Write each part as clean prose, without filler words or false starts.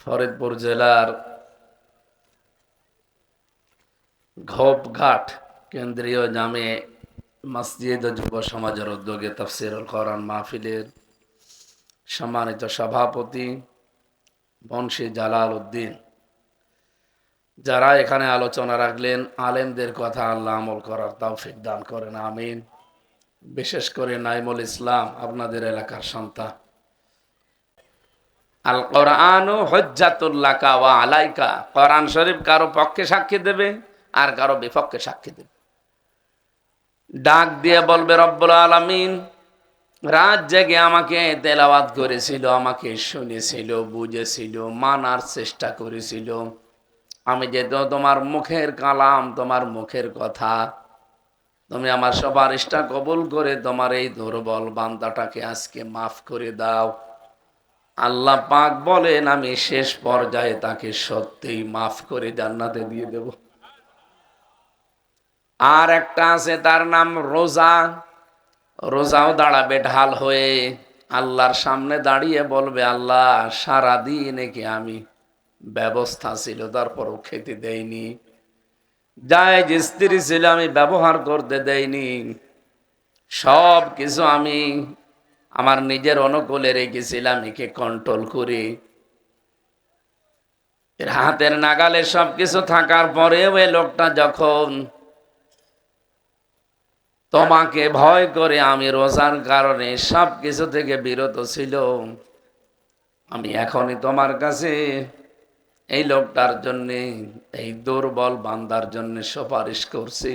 ফরিদপুর জেলার ঘোপঘাট কেন্দ্রীয় জামে মসজিদ ও যুব সমাজের উদ্যোগে তাফসীরুল কোরআন মাহফিলের সম্মানিত সভাপতি বংশী জালাল উদ্দিন, যারা এখানে আলোচনা রাখলেন, আলেমদের কথা আল্লাহ আমল করার তৌফিক দান করেন, আমিন। বিশেষ করে নাইমুল ইসলাম, আপনাদের এলাকার সন্তান। আল কোরআনু হুজ্জাতুল লাকা ওয়া আলাইকা, কোরআন শরীফ কারো পক্ষে সাক্ষী দেবে আর কারো বিপক্ষে সাক্ষী দেবে। ডাক দিয়ে বলবে রব্বুল আলামিন রাত জেগে আমাকে তেলাওয়াত করেছিল, আমাকে শুনেছিল, বুঝেছিল, মানার চেষ্টা করেছিল। আমি যেহেতু তোমার মুখের কালাম, তোমার মুখের কথা, তুমি আমার সুপারিশটা কবুল করে তোমার এই দুর্বল বান্দাটাকে আজকে মাফ করে দাও। আল্লাহ পাক বলেন আমি শেষ পর্যায়ে তাকে সত্যিই মাফ করে জান্নাতে দিয়ে দেব। আর একটা আছে, তার নাম রোজা। রোজাও দাঁড়াবে ঢাল হয়ে, আল্লাহর সামনে দাঁড়িয়ে বলবে আল্লাহ সারাদিন একে আমি ব্যবস্থা ছিল তারপরও খেতে দেয়নি, জায়েজ স্ত্রী ছিল আমি ব্যবহার করতে দেয়নি, সব কিছু আমি আমার নিজের অনুকূলে রেখেছিলাম, একে কন্ট্রোল করে। এর হাতের নাগালে সবকিছু থাকার পরেও এই লোকটা যখন তোমাকে ভয় করে আমি রোজার কারণে সবকিছু থেকে বিরত ছিল, আমি এখনই তোমার কাছে এই লোকটার জন্য, এই দুর্বল বান্দার জন্য সুপারিশ করছি।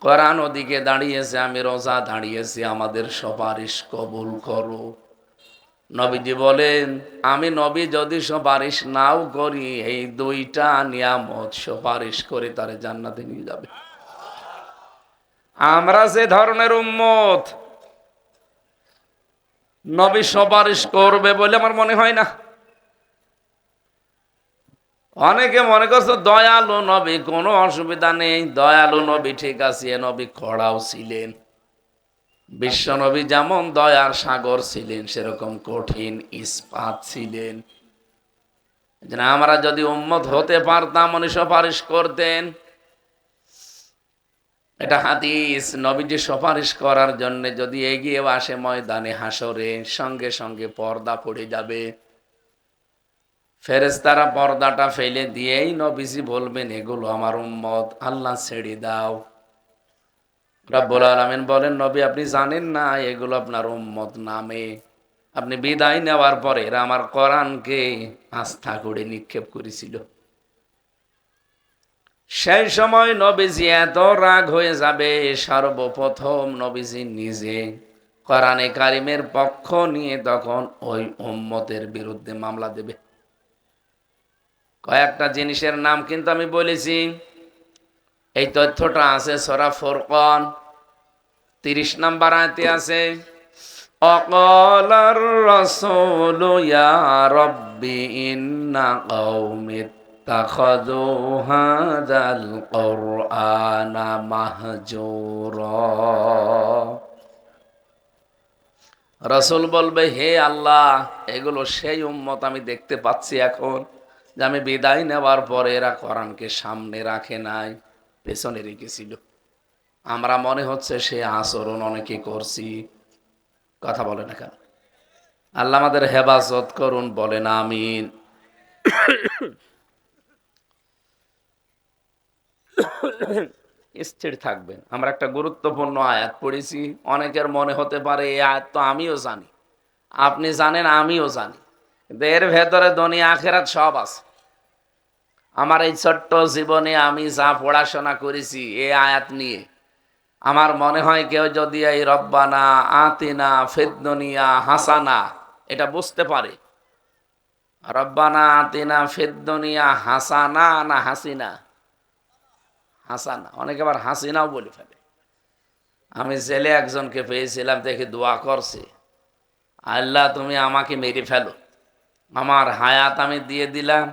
কোরআন ওদিকে দাঁড়িয়েছে, আমি রোজা দাঁড়িয়েছি, আমাদের সুপারিশ কবুল করো। নবীজি বলেন আমি নবী যদি সুপারিশ নাও করি, এই দুইটা নিয়ামত সুপারিশ করে তারে জান্নাতে নিয়ে যাবে। আমরা যে ধরনের উম্মত, নবী সুপারিশ করবে বলে আমার মনে হয় না। অনেকে মনে করছে দয়ালু নবী, কোনো অসুবিধা নেই, দয়ালু নবী ঠিক আছে, নবী খড়াও ছিলেন। বিশ্ব নবী যেমন দয়ার সাগর ছিলেন, সেরকম কঠিন ইস্পাত ছিলেন। আমরা যদি উম্মত হতে পারতাম, উনি সুপারিশ করতেন। এটা হাদিস, নবীজি সুপারিশ করার জন্য যদি এগিয়ে আসে ময়দানে হাসরে, সঙ্গে সঙ্গে পর্দা পড়ে যাবে। ফেরেশতারা পর্দাটা ফেলে দিয়েই নবীজি বলবেন এগুলো আমার উম্মত, আল্লাহ ছেড়ে দাও। রব্বুল আলামিন বলেন নবী আপনি জানেন না এগুলো আপনার উম্মত নামে, আপনি বিদায় নেওয়ার পরে এরা আমার কোরআনকে আস্থা করে নিক্ষেপ করেছিল। সেই সময় নবীজি এত রাগ হয়ে যাবে, সর্বপ্রথম নবীজি নিজে কোরআনে কারিমের পক্ষ নিয়ে তখন ওই উম্মতের বিরুদ্ধে মামলা দেবে। কয়েকটা জিনিসের নাম কিন্তু আমি বলেছি, এই তথ্যটা আছে সূরা ফুরকান 30 নম্বর আয়াতে আছে, অকালার রাসূলু ইয়া রাব্বি ইন্না কওমি ইত্তাখাযু হাযাল কুরআনা মাহজুরা। রাসূল বলবে হে আল্লাহ, এগুলো সেই উম্মত আমি দেখতে পাচ্ছি এখন, যে আমি বিদায় নেওয়ার পরে এরা কোরআনকে সামনে রাখে নাই, পেছনে রেখেছিল। আমরা মনে হচ্ছে সে আচরণ অনেকে করছি। কথা বলে না কেন? আল্লাহ আমাদের হেফাজত করুন, বলেন আমিন। স্থির থাকবেন। আমরা একটা গুরুত্বপূর্ণ আয়াত পড়েছি, অনেকের মনে হতে পারে এই আয়াত তো আমিও জানি, আপনি জানেন, আমিও জানি, কিন্তু এর ভেতরে দুনিয়া আখেরাত সব আছে। আমার এই ছোট্ট জীবনে আমি যা পড়াশোনা করেছি এই আয়াত নিয়ে, আমার মনে হয় কেউ যদি এই রব্বানা আতিনা ফিদ দুনিয়া হাসানা এটা বুঝতে পারে, রব্বানা আতিনা ফিদ দুনিয়া হাসানা না হাসিনা, হাসানা, অনেকে আবার হাসিনাও বলে ফেলে। আমি জেলে একজনকে পেয়েছিলাম, দেখে দোয়া করছে, আল্লাহ তুমি আমাকে মেরে ফেলো, আমার হায়াত আমি দিয়ে দিলাম,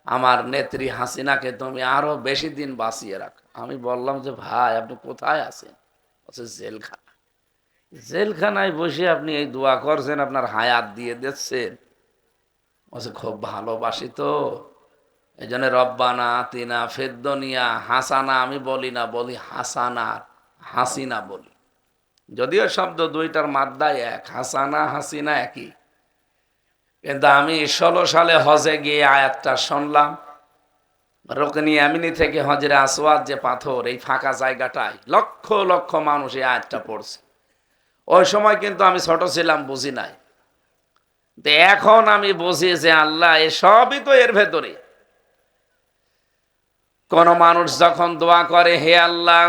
আমার নেত্রী হাসিনাকে তুমি আরো বেশি দিন বাঁচিয়ে রাখো। আমি বললাম যে ভাই আপনি কোথায় আছেন? বলছে জেলখানা। জেলখানায় বসে আপনি এই দোয়া করছেন, আপনার হায়াত দিয়ে দিচ্ছেন? বলছে খুব ভালোবাসি তো, এই জন্য রব্বানা আতিনা ফিদ দুনিয়া হাসানা আমি বলি না, বলি হাসানা, হাসিনা বলি। যদিও শব্দ দুইটার মাদ্দায় এক, হাসানা হাসিনা একই। কিন্তু আমি 16 সালে হজে গিয়ে আয়াতটা শুনলাম, রুকনি ইয়ামিনি থেকে হজরে আসওয়াদ যে পাথর, এই ফাঁকা জায়গাটায় লক্ষ লক্ষ মানুষ এই আয়াতটা পড়ছে। ওই সময় কিন্তু আমি ছোট ছিলাম, বুঝি নাই। এখন আমি বুঝি যে আল্লাহ এসবই তো এর ভেতরে। কোন মানুষ যখন দোয়া করে, হে আল্লাহ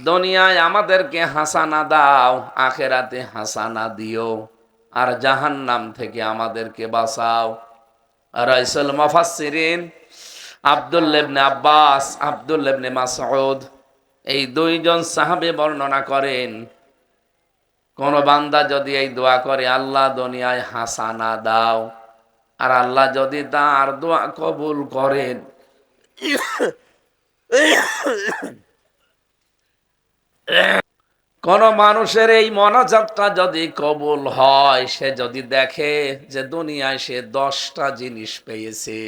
দুনিয়ায় আমাদেরকে হাসানা দাও, আখেরাতে হাসানা দিও, আর জাহান্নাম থেকে আমাদেরকে বাঁচাও। রাইসুল মুফাসসিরিন আব্দুল্লাহ ইবনে আব্বাস, আব্দুল্লাহ ইবনে মাসউদ, এই দুইজন সাহাবী বর্ণনা করেন, কোন বান্দা যদি এই দোয়া করে, আল্লাহ দুনিয়ায় হাসানা দাও, আর আল্লাহ যদি তার দোয়া কবুল করেন, কোন মানুষের এই মোনাজাতটা যদি কবুল হয়, সে যদি দেখে যে দুনিয়ায় সে 10টা জিনিস পেয়েছে,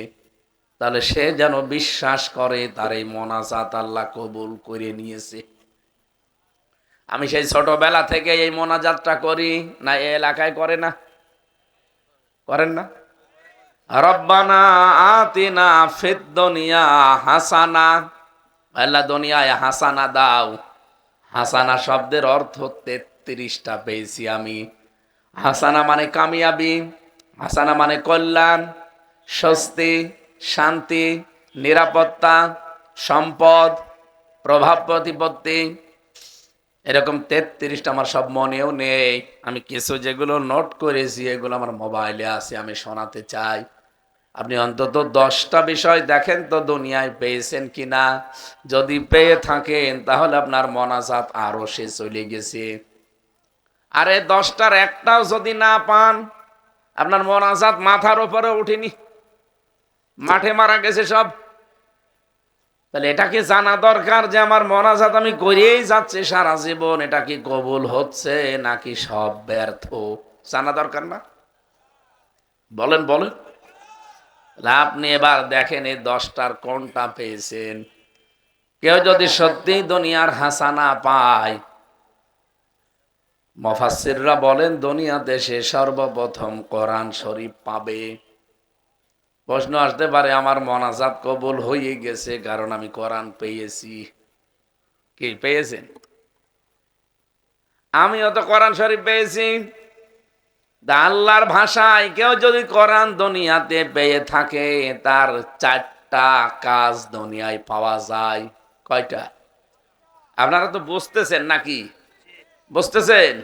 তাহলে সে যেন বিশ্বাস করে তার এই মোনাজাত আল্লাহ কবুল করে নিয়েছে। আমি সেই ছোটবেলা থেকে এই মোনাজাতটা করি না, এই এলাকায় করে না, করেন না? রব্বানা আতিনা ফিদ দুনিয়া হাসানা, আল্লাহ দুনিয়ায় হাসানা দাও। হাসানা শব্দের অর্থ 33টা পেয়েছি আমি। হাসানা মানে কামিয়াবি, হাসানা মানে কল্যাণ, স্বস্তি, শান্তি, নিরাপত্তা, সম্পদ, প্রভাব প্রতিপত্তি, এরকম 33টা আমার সব মনেও নেই। আমি কিছু যেগুলো নোট করেছি এগুলো আমার মোবাইলে আছে, আমি শোনাতে চাই। আপনি অন্তত 10টা বিষয় দেখেন তো দুনিয়ায় পেয়েছেন কিনা। যদি পেয়ে থাকেন তাহলে আপনার মোনাজাত আরো সে চলে গেছে। আরে 10টার একটাও যদি না পান, আপনার মোনাজাত মাথার উপরে উঠেনি, মাঠে মারা গেছে সব। তাহলে এটা কি জানা দরকার যে আমার মোনাজাত আমি করেই যাচ্ছি সারা জীবন, এটা কি কবুল হচ্ছে নাকি সব ব্যর্থ, জানা দরকার না? বলেন বলেন। আপনি এবার দেখেন এই 10টার কোনটা পেয়েছেন। কেউ যদি সত্যি দুনিয়ার হাসানা পায়, মুফাসসিররা বলেন দুনিয়াতে সে সর্বপ্রথম কোরআন শরীফ পাবে। প্রশ্ন আসতে পারে আমার মোনাজাত কবুল হয়ে গেছে কারণ আমি কোরআন পেয়েছি। কি পেয়েছেন? আমিও তো কোরআন শরীফ পেয়েছি। আল্লাহর ভাষায় কেউ যদি কোরআন দুনিয়াতে পেয়ে থাকে, তার 4টা কাজ দুনিয়ায় পাওয়া যায়। কয়টা? আপনারা তো বুঝতেছেন নাকি? বুঝতেছেন?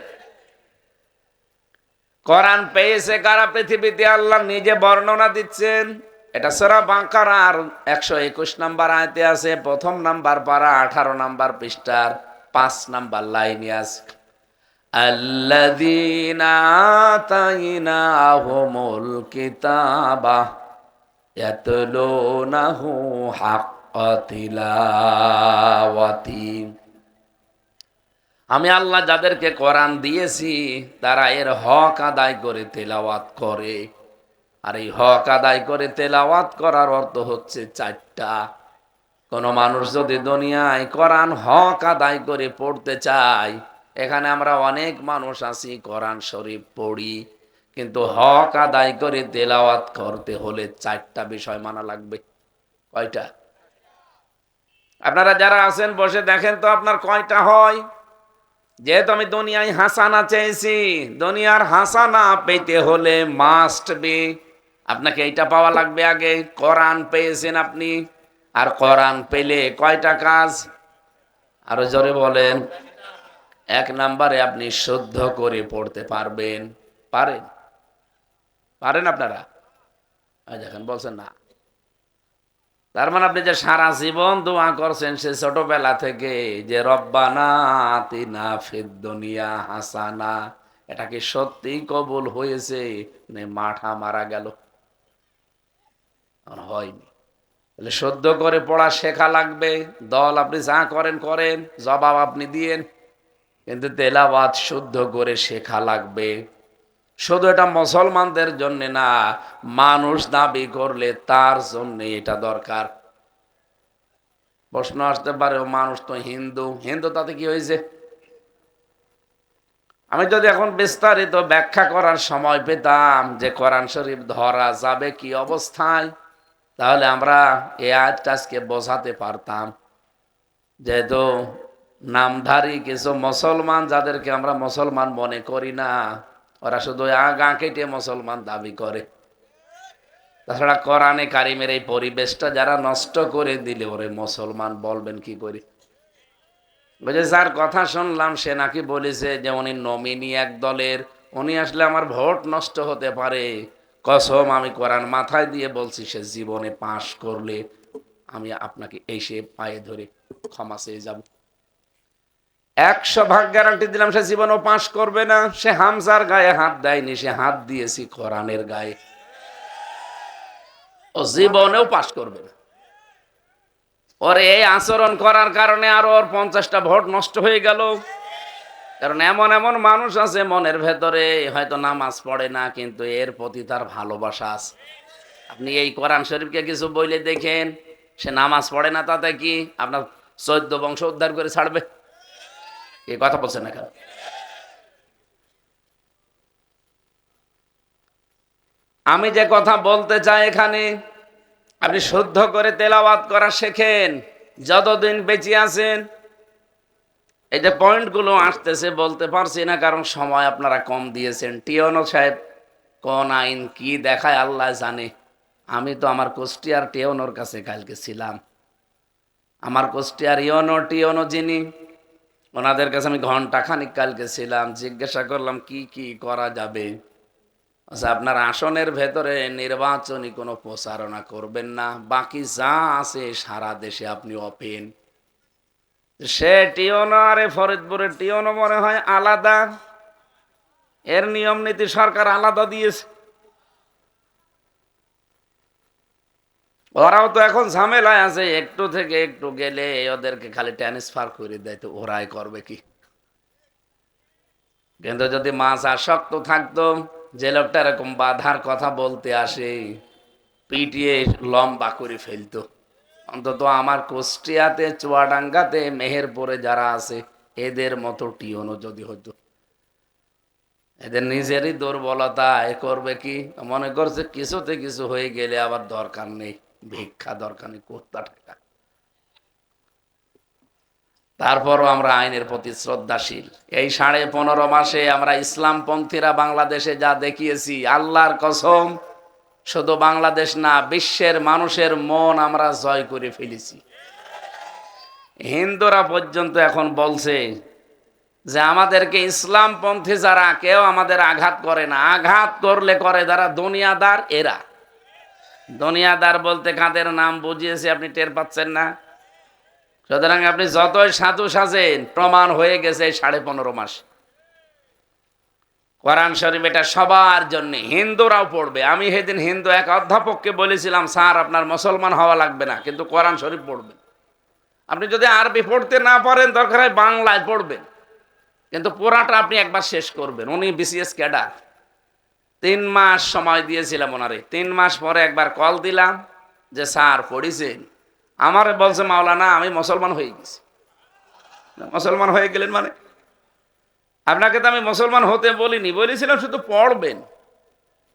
কোরআন পেয়েছে কারা পৃথিবীতে? আল্লাহ নিজে বর্ণনা দিচ্ছেন। এটা সূরা বাকারার 121 নম্বর আয়াতে আছে, প্রথম নাম্বার পারা 18 নাম্বার পৃষ্ঠার 5 নাম্বার লাইনে আছে, আল্লাযীনা আতাইনাহুমুল কিতাবা ইয়াতলুনাহু হাক্কা তিলাওয়াতি। আমি আল্লাহ যাদেরকে কোরআন দিয়েছি তারা এর হক আদায় করে তেলাওয়াত করে। আর এই হক আদায় করে তেলাওয়াত করার অর্থ হচ্ছে 4টা। কোন মানুষ যদি দুনিয়ায় কোরআন হক আদায় করে পড়তে চায়, এখানে আমরা অনেক মানুষ আছি কোরআন শরীফ পড়ি, কিন্তু হক আদায় করে তেলাওয়াত করতে হলে 4টা বিষয় মানা লাগবে। কয়টা? আপনারা যারা আছেন বসে দেখেন তো আপনার কয়টা হয়। যেহেতু আমি দুনিয়ায় হাসানা চেয়েছি, দুনিয়ার হাসানা পেতে হলে মাস্ট বি আপনাকে এইটা পাওয়া লাগবে আগে। কোরআন পেয়েছেন আপনি, আর কোরআন পেলে কয়টা কাজ, আরো জোরে বলেন। এক নাম্বারে আপনি শুদ্ধ করে পড়তে পারবেন। পারেন? পারেন আপনারা? দেখেন বলছেন না। তার মানে আপনি যে সারা জীবন দোয়া করছেন সে ছোটবেলা থেকে, যে রব্বানা আতিনা ফিদ দুনিয়া হাসানা, এটা কি সত্যি কবুল হয়েছে না মাঠা মারা গেল? হয়নি। তাহলে শুদ্ধ করে পড়া শেখা লাগবে। দল আপনি যা করেন করেন, জবাব আপনি দিয়েন, কিন্তু তেলাওয়াত শুদ্ধ করে শেখা লাগবে। শুধু এটা মুসলমানদের জন্য না, মানুষ দাবি করলে তার জন্য এটা দরকার। প্রশ্ন আসতে পারে, ও মানুষ তো হিন্দু, হিন্দু তাতে কি হয়েছে? আমি যদি এখন বিস্তারিত ব্যাখ্যা করার সময় পেতাম যে কোরআন শরীফ ধরা যাবে কি অবস্থায়, তাহলে আমরা এই আয়াতটা আজকে বোঝাতে পারতাম। যেহেতু নামধারী কিছু মুসলমান, যাদেরকে আমরা মুসলমান মনে করি না, ওরা শুধু গা কেটে মুসলমান দাবি করে। তাছাড়া কোরআনে কারিমের এই পরিবেশটা যারা নষ্ট করে দিলে ওরে মুসলমান বলবেন কি করে? বুঝে যার কথা শুনলাম সে নাকি বলেছে যে উনি নমিনি এক দলের, উনি আসলে আমার ভোট নষ্ট হতে পারে। কসম আমি কোরআন মাথায় দিয়ে বলছি, সে জীবনে পাশ করলে আমি আপনাকে এসে পায়ে ধরে ক্ষমা চেয়ে যাব। 100 ভাগ গ্যারান্টি দিলাম সে জীবনেও পাশ করবে না। সে হামজার গায়ে হাত দেয়নি, সে হাত দিয়েছি কোরআনের গায়ে, ও জীবনেও পাশ করবে না। ওর এই আচরণ করার কারণে আরো ওর 50টা ভোট নষ্ট হয়ে গেল। কারণ এমন এমন মানুষ আছে মনের ভেতরে হয়তো নামাজ পড়ে না, কিন্তু এর প্রতি তার ভালোবাসা আছে। আপনি এই কোরআন শরীফকে কিছু বইলে দেখেন, সে নামাজ পড়ে না, তাতে কি আপনার 14 বংশ উদ্ধার করে ছাড়বে? এই কথা বলছেন না কেন? আমি যে কথা বলতে চাই এখানে, আপনি শুদ্ধ করে তেলাওয়াত করা শেখেন যতদিন বেঁচে আছেন। এই যে পয়েন্টগুলো আসতেছে বলতে পারছি না, কারণ সময় আপনারা কম দিয়েছেন। টিওনো সাহেব কোন আইন কি দেখায় আল্লাহ জানে। আমি তো আমার কুষ্টিয়ার টিওনোর কাছে কালকে ছিলাম। আমার কুষ্টিয়ার ইওনো টিওনো যিনি, ওনাদের কাছে আমি ঘন্টা খানিক কালকে ছিলাম। জিজ্ঞাসা করলাম কি কি করা যাবে। আচ্ছা, আপনার আসনের ভেতরে নির্বাচনী কোনো প্রচারণা করবেন না, বাকি যা আছে সারা দেশে আপনি ওপেন। সে টিওনো আর ফরিদপুরের টিওনো মনে হয় আলাদা, এর নিয়ম নীতি সরকার আলাদা দিয়েছে। ওরাও তো এখন ঝামেলায় আছে, একটু থেকে একটু গেলে ওদেরকে খালি ট্রান্সফার করে দেয়, তো ওরাই করবে কি? কিন্তু যদি মাছ আসক্ত থাকতো, যে লোকটা এরকম বাধার কথা বলতে আসে পিটিয়ে লম্বা করে ফেলতো। অন্তত আমার কুষ্টিয়াতে, চুয়াডাঙ্গাতে, মেহেরপুরে যারা আছে এদের মতো টিওনো যদি হতো। এদের নিজেরই দুর্বলতা, এ করবে কি? মনে করছে কিছুতে কিছু হয়ে গেলে আবার দরকার নেই, ভিক্ষা দরকার নেই, কুত্তা টাকা। তারপরও আমরা আইনের প্রতি শ্রদ্ধাশীল। এই 15.5 মাসে আমরা ইসলামপন্থীরা বাংলাদেশে যা দেখিয়েছি, আল্লাহর কসম, শুধু বাংলাদেশ না, বিশ্বের মানুষের মন আমরা জয় করে ফেলেছি। হিন্দুরা পর্যন্ত এখন বলছে যে আমাদেরকে ইসলামপন্থী যারা, কেউ আমাদের আঘাত করে না, আঘাত করলে করে যারা দুনিয়াদার। এরা দুনিয়াদার বলতে কাদের নাম বুঝিয়েছে আপনি টের পাচ্ছেন না? সুতরাং আপনি যতই সাধু সাজেন, প্রমাণ হয়ে গেছে 15.5 মাস। কোরআন শরীফ এটা সবার জন্য, হিন্দুরাও পড়বে। আমি সেদিন হিন্দু এক অধ্যাপককে বলেছিলাম, স্যার আপনার মুসলমান হওয়া লাগবে না, কিন্তু কোরআন শরীফ পড়বেন। আপনি যদি আরবি পড়তে না পারেন, দরকার হয় বাংলায় পড়বেন, কিন্তু পুরাটা আপনি একবার শেষ করবেন। উনি বিসিএস ক্যাডার, 3 মাস সময় দিয়েছিলাম ওনারে। 3 মাস পরে একবার কল দিলাম যে স্যার পড়িছেন? আমারে বলছে, মাওলানা আমি মুসলমান হয়ে গেছি। মুসলমান হয়ে গেলেন মানে? আপনাকে তো আমি মুসলমান হতে বলিনি, বলেছিলাম শুধু পড়বেন।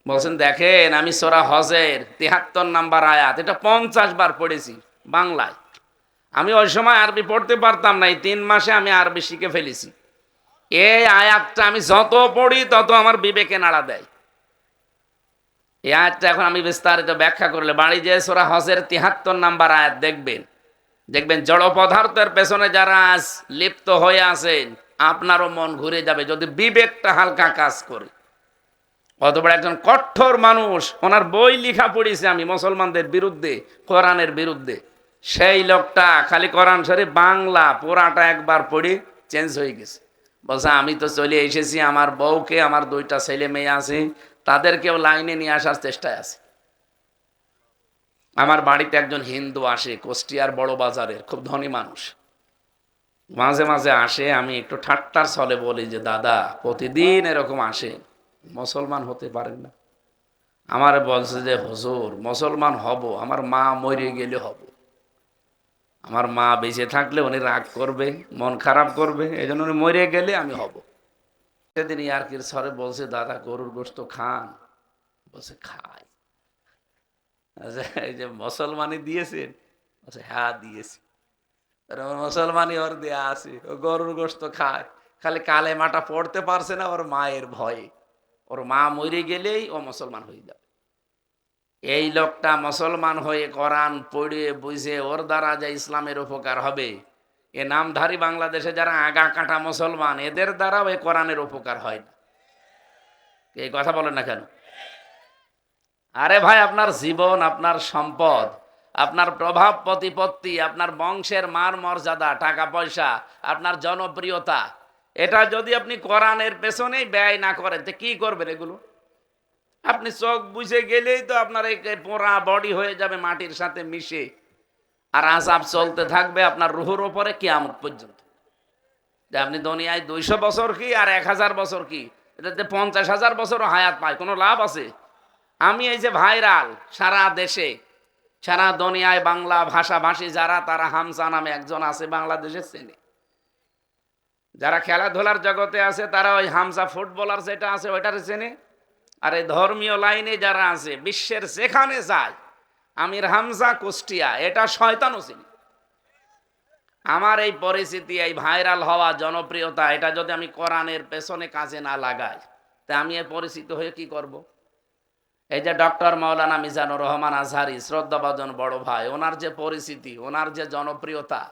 বলছেন দেখেন, আমি সূরা হজের 73 নাম্বার আয়াত এটা 50 বার পড়েছি বাংলায়। আমি ওই সময় আরবি পড়তে পারতাম না, এই 3 মাসে আমি আরবি শিখে ফেলেছি। এই আয়াতটা আমি যত পড়ি তত আমার বিবেকে নাড়া দেয়। এই আয়াতটা এখন আমি বিস্তারিত ব্যাখ্যা করলে বাড়ি যে সূরা হজের 73 নাম্বার আয়াত দেখবেন, দেখবেন জড় পদার্থের পেছনে যারা আজ লিপ্ত হয়ে আছেন, আপনারও মন ঘুরে যাবে যদি বিবেকটা হালকা কাজ করে। অথবা একজন কঠোর মানুষ, ওনার বই লেখা পড়েছি আমি মুসলমানদের বিরুদ্ধে, কোরআনের বিরুদ্ধে। সেই লোকটা খালি কোরআন শরীফ বাংলা পুরাটা একবার পড়ে চেঞ্জ হয়ে গেছে। বলছে আমি তো চলে এসেছি, আমার বউকে, আমার 2টা ছেলে মেয়ে আছে, তাদেরকেও লাইনে নিয়ে আসার চেষ্টায় আছে। আমার বাড়িতে একজন হিন্দু আসে, কুষ্টিয়ার বড় বাজারের, খুব ধনী মানুষ। মাঝে মাঝে আসে, আমি একটু ঠাট্টার ছলে বলি যে দাদা প্রতিদিন এরকম আসে, মুসলমান হতে পারেন না? আমার বলছে যে হুজুর মুসলমান হব, আমার মা মরে গেলে হব। আমার মা বেঁচে থাকলে উনি রাগ করবে, মন খারাপ করবে, এই জন্য উনি মরে গেলে আমি হব। সেদিন ইয়ার্কির ছলে বলছে দাদা গরুর গোশত খান? বলছে খাই। এই যে মুসলমানই দিয়েছেন? বলছে হ্যাঁ দিয়েছি। মুসলমানই ওর দেয়া আছে, ও গরুর গোশত খায়, খালি কালেমাটা পড়তে পারছে না ওর মায়ের ভয়ে। ওর মা মরে গেলেই ও মুসলমান হয়ে যাবে। এই লোকটা মুসলমান হয়ে কোরআন পড়ে বুঝে ওর দ্বারা যে ইসলামের উপকার হবে, এ নামধারী বাংলাদেশে যারা আগা কাটা মুসলমান, এদের দ্বারাও এই কোরআনের উপকার হয় না। এই কথা বলেন না কেন? আরে ভাই, আপনার জীবন, আপনার সম্পদ, আপনার প্রভাব প্রতিপত্তি, আপনার বংশের মান মর্যাদা, টাকা পয়সা, আপনার জনপ্রিয়তা, এটা যদি আপনি কোরআনের পেছনেই ব্যয় না করেন তো কি করবেন এগুলো? আপনি চোখ বুঝে গেলেই তো আপনার এই পোড়া বডি হয়ে যাবে মাটির সাথে মিশে, আর আযাব চলতে থাকবে আপনার রুহুর ওপরে কিয়ামত পর্যন্ত। যে আপনি দুনিয়ায় 200 বছর কি আর 1000 বছর কি, এটাতে 50,000 বছরও হায়াত পায়, কোনো লাভ আছে? আমি এই যে ভাইরাল সারা দেশে, সারা দুনিয়ায় বাংলা ভাষাভাষী যারা, তারা হামজা নামে একজন আছে বাংলাদেশে চেনে। যারা খেলাধুলার জগতে আছে তারা ওই হামজা ফুটবলার যেটা আছে ওইটারে চেনে। আর এই ধর্মীয় লাইনে যারা আছে, বিশ্বের যেখানে যায় আমির হামজা কুষ্টিয়া, এটা শয়তানও চিনি। আমার এই পরিস্থিতি, এই ভাইরাল হওয়া, জনপ্রিয়তা, এটা যদি আমি কোরআনের পেছনে কাজে না লাগাই, তা আমি এই পরিচিত হয়ে কি করব? এই যে ডক্টর মাওলানা মিজানুর রহমান আজহারি, শ্রদ্ধাভাজন বড় ভাই, ওনার যে পরিচিতি, ওনার যে জনপ্রিয়তা,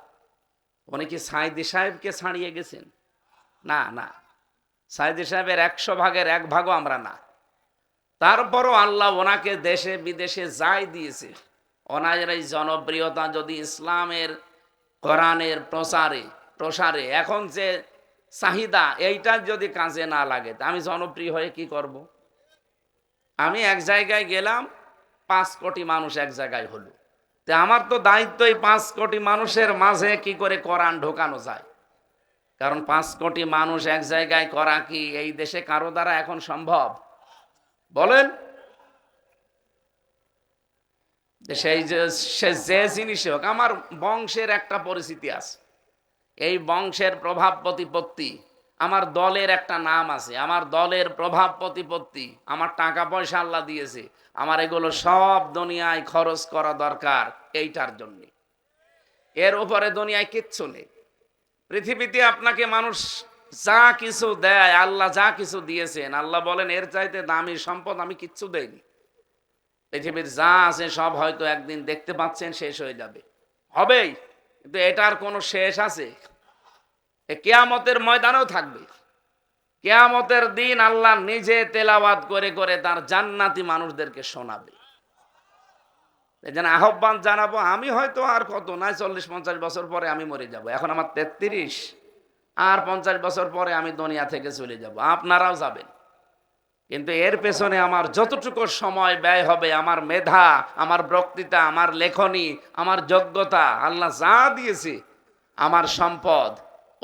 উনি কি সাইদি সাহেবকে ছাড়িয়ে গেছেন? না না, সাইদি সাহেবের 100 ভাগের 1 ভাগও আমরা না। তারপরও আল্লাহ ওনাকে দেশে বিদেশে যাই দিয়েছে। ওনার এই জনপ্রিয়তা যদি ইসলামের কোরআনের প্রসারে এখন যে চাহিদা, এইটা যদি কাজে না লাগে, তা আমি জনপ্রিয় হয়ে কি করব? আমি এক জায়গায় গেলাম, 5 কোটি মানুষ এক জায়গায় হলো, তা আমার তো দায়িত্ব এই 5 কোটি মানুষের মাঝে কি করে কোরআন ঢোকানো যায়। কারণ 5 কোটি মানুষ এক জায়গায় করা কি এই দেশে কারো দ্বারা এখন সম্ভব? বলেন। সেই যে জিনিস হোক, আমার বংশের একটা পরিচিতি আছে, এই বংশের প্রভাব প্রতিপত্তি, আমার দলের একটা নাম আছে, আমার দলের প্রভাব প্রতিপত্তি, আমার টাকা পয়সা আল্লাহ দিয়েছে, আমার এগুলো সব দুনিয়ায় খরচ করা দরকার এইটার জন্য। এর উপরে দুনিয়ায় কিচ্ছু নেই। পৃথিবীতে আপনাকে মানুষ যা কিছু দেয়, আল্লাহ যা কিছু দিয়েছেন, আল্লাহ বলেন এর চাইতে দামি সম্পদ আমি কিচ্ছু দেইনি। পৃথিবীর যা আছে সব হয়তো একদিন দেখতে পাচ্ছেন শেষ হয়ে যাবে, হবেই, কিন্তু এটার কোনো শেষ আছে? কিয়ামতের ময়দানেও থাকবে। কিয়ামতের দিন আল্লাহ নিজে তেলাওয়াত করে করে তার জান্নাতি মানুষদেরকে শোনাবে। এই জন্য আহ্বান জানাবো, আমি হয়তো আর কত নাই 40-50 বছর পরে আমি মরে যাব। এখন আমার 33, আর 50 বছর পরে আমি দুনিয়া থেকে চলে যাব, আপনারাও যাবেন। কিন্তু এর পেছনে আমার যতটুকু সময় ব্যয় হবে, আমার মেধা, আমার বক্তৃতা, আমার লেখনী, আমার যোগ্যতা, আল্লাহ যা দিয়েছে, আমার সম্পদ,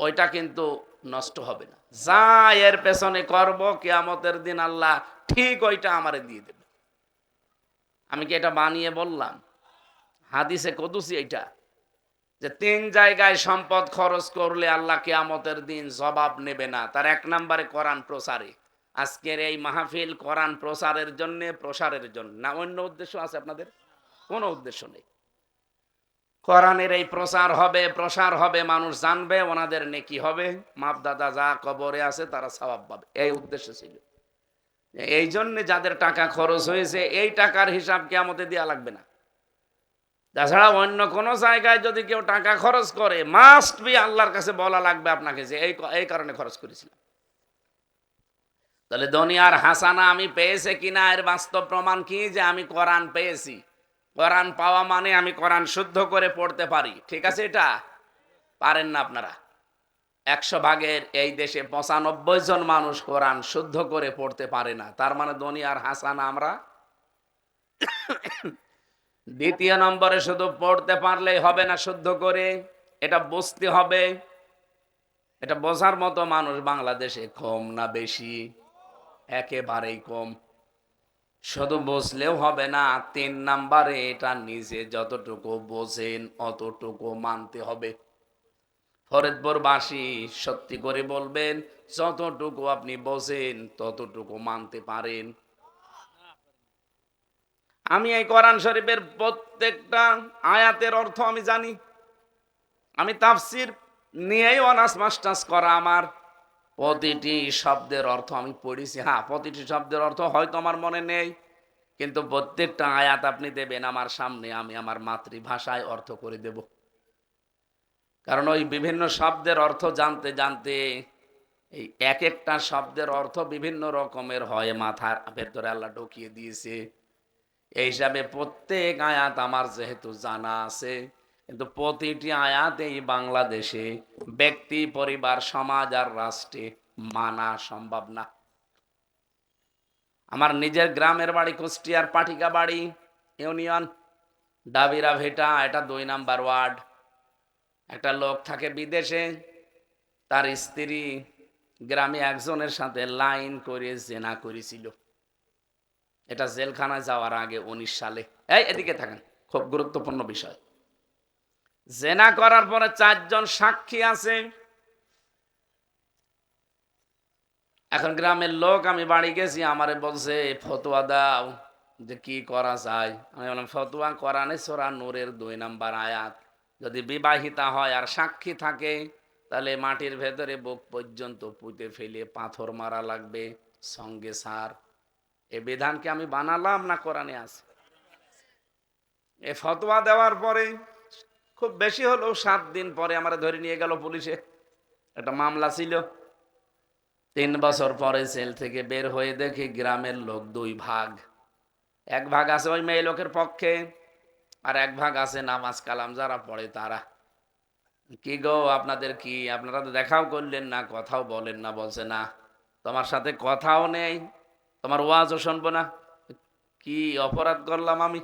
ওইটা কিন্তু নষ্ট হবে না। যা এর পেছনে করব, কিয়ামতের দিন আল্লাহ ঠিক ওইটা আমারে দিয়ে দেবে। আমি কি এটা বানিয়ে বললাম? হাদিসে কুদসি এইটা, যে 3 জায়গায় সম্পদ খরচ করলে আল্লাহ কিয়ামতের দিন জবাব নেবে না। তার 1 নম্বরে কোরআন প্রচারে। আজকের এই মাহফিল কোরআন প্রচারের জন্য, প্রসারের জন্য না, অন্য উদ্দেশ্য আছে আপনাদের? কোনো উদ্দেশ্য নেই। কোরআনের এই প্রসার হবে, মানুষ জানবে, ওনাদের নেকি হবে, মাপ দাদা যা কবরে আছে তারা সওয়াব পাবে, এই উদ্দেশ্য ছিল। এই জন্য যাদের টাকা খরচ হয়েছে এই টাকার হিসাব কিয়ামতে দেয়া লাগবে না। তাছাড়া অন্য কোন জায়গায় যদি কেউ টাকা খরচ করে মাস্ট বি আল্লাহর কাছে বলা লাগবে আপনাকে যে এই কারণে খরচ করেছিলাম। তাহলে দুনিয়ার হাসানা আমি পেয়েছে কিনা এর বাস্তব প্রমাণ কি? যে আমি কোরআন পেয়েছি। কোরআন পাওয়া মানে আমি কোরআন শুদ্ধ করে পড়তে পারি, ঠিক আছে? এটা পারেন না আপনারা। 100 ভাগের এই দেশে 95 জন মানুষ কোরআন শুদ্ধ করে পড়তে পারে না। তার মানে দুনিয়ার হাসানা আমরা। দ্বিতীয় নম্বরে শুধু পড়তে পারলেই হবে না শুদ্ধ করে, এটা বুঝতে হবে। এটা বোঝার মতো মানুষ বাংলাদেশে কম না বেশি? একেবারেই কম। শুধু বুঝলেও হবে না, 3 নম্বরে এটা নিজে যতটুকু বোঝেন অতটুকু মানতে হবে। ফরিদপুরবাসী সত্যি করে বলবেন, যতটুকু আপনি বোঝেন ততটুকু মানতে পারেন? আমি এই কোরআন শরীফের প্রত্যেকটা আয়াতের অর্থ আমি জানি। আমি তাফসির নিয়েই অনার্স মাস্টার্স করা আমার। প্রতিটি শব্দের অর্থ আমি পড়েছি। হ্যাঁ, প্রতিটি শব্দের অর্থ হয়তো আমার মনে নেই, কিন্তু প্রত্যেকটা আয়াত আপনি দেবেন আমার সামনে, আমি আমার মাতৃভাষায় অর্থ করে দেব। কারণ ওই বিভিন্ন শব্দের অর্থ জানতে জানতে এই এক একটা শব্দের অর্থ বিভিন্ন রকমের হয়, মাথার ভেতরে আল্লাহ ঢুকিয়ে দিয়েছে। এই হিসাবে প্রত্যেক আয়াত আমার যেহেতু জানা আছে, কিন্তু প্রতিটি আয়াত এই বাংলাদেশে ব্যক্তি, পরিবার, সমাজ আর রাষ্ট্রে মানা সম্ভব না। আমার নিজের গ্রামের বাড়ি কুষ্টিয়ার পাটিকা বাড়ি ইউনিয়ন, ডাবিরা ভেটা, এটা 2 নাম্বার ওয়ার্ড। একটা লোক থাকে বিদেশে, তার স্ত্রী গ্রামে একজনের সাথে লাইন করে জেনা করেছিল। এটা জেলখানায় যাওয়ার আগে 19 সালে। এদিকে থাকেন, খুব গুরুত্বপূর্ণ বিষয়। জেনা করার পরে 4 জন সাক্ষী আছে। এখন গ্রামের লোক, আমি বাড়ি গেছি, আমারে বলছে ফতোয়া দাও যে কি করা যায়। আমি বললাম ফতোয়া কোরআনে সূরা নূরের 2 নাম্বার আয়াত, যদি বিবাহিতা হয় আর সাক্ষী থাকে তাহলে মাটির ভেতরে বুক পর্যন্ত পুঁতে ফেলে পাথর মারা লাগবে, সঙ্গে সার। এই বিধানকে আমি বানালাম না কোরআনে আছে? এ ফতোয়া দেওয়ার পরে খুব বেশি হলেও 7 দিন পরে আমার ধরে নিয়ে গেল পুলিশে। একটা মামলা ছিল। 3 বছর পরে জেল থেকে বের হয়ে দেখি গ্রামের লোক 2 ভাগ। এক ভাগ আছে ওই মেয়ে লোকের পক্ষে, আর এক ভাগ আছে নামাজ কালাম যারা পড়ে তারা। কি গো আপনাদের কি, আপনারা তো দেখাও করলেন না, কথাও বলেন না। বলছে না, তোমার সাথে কথাও নেই, তোমার ওয়াজও শুনবো না। কি অপরাধ করলাম আমি?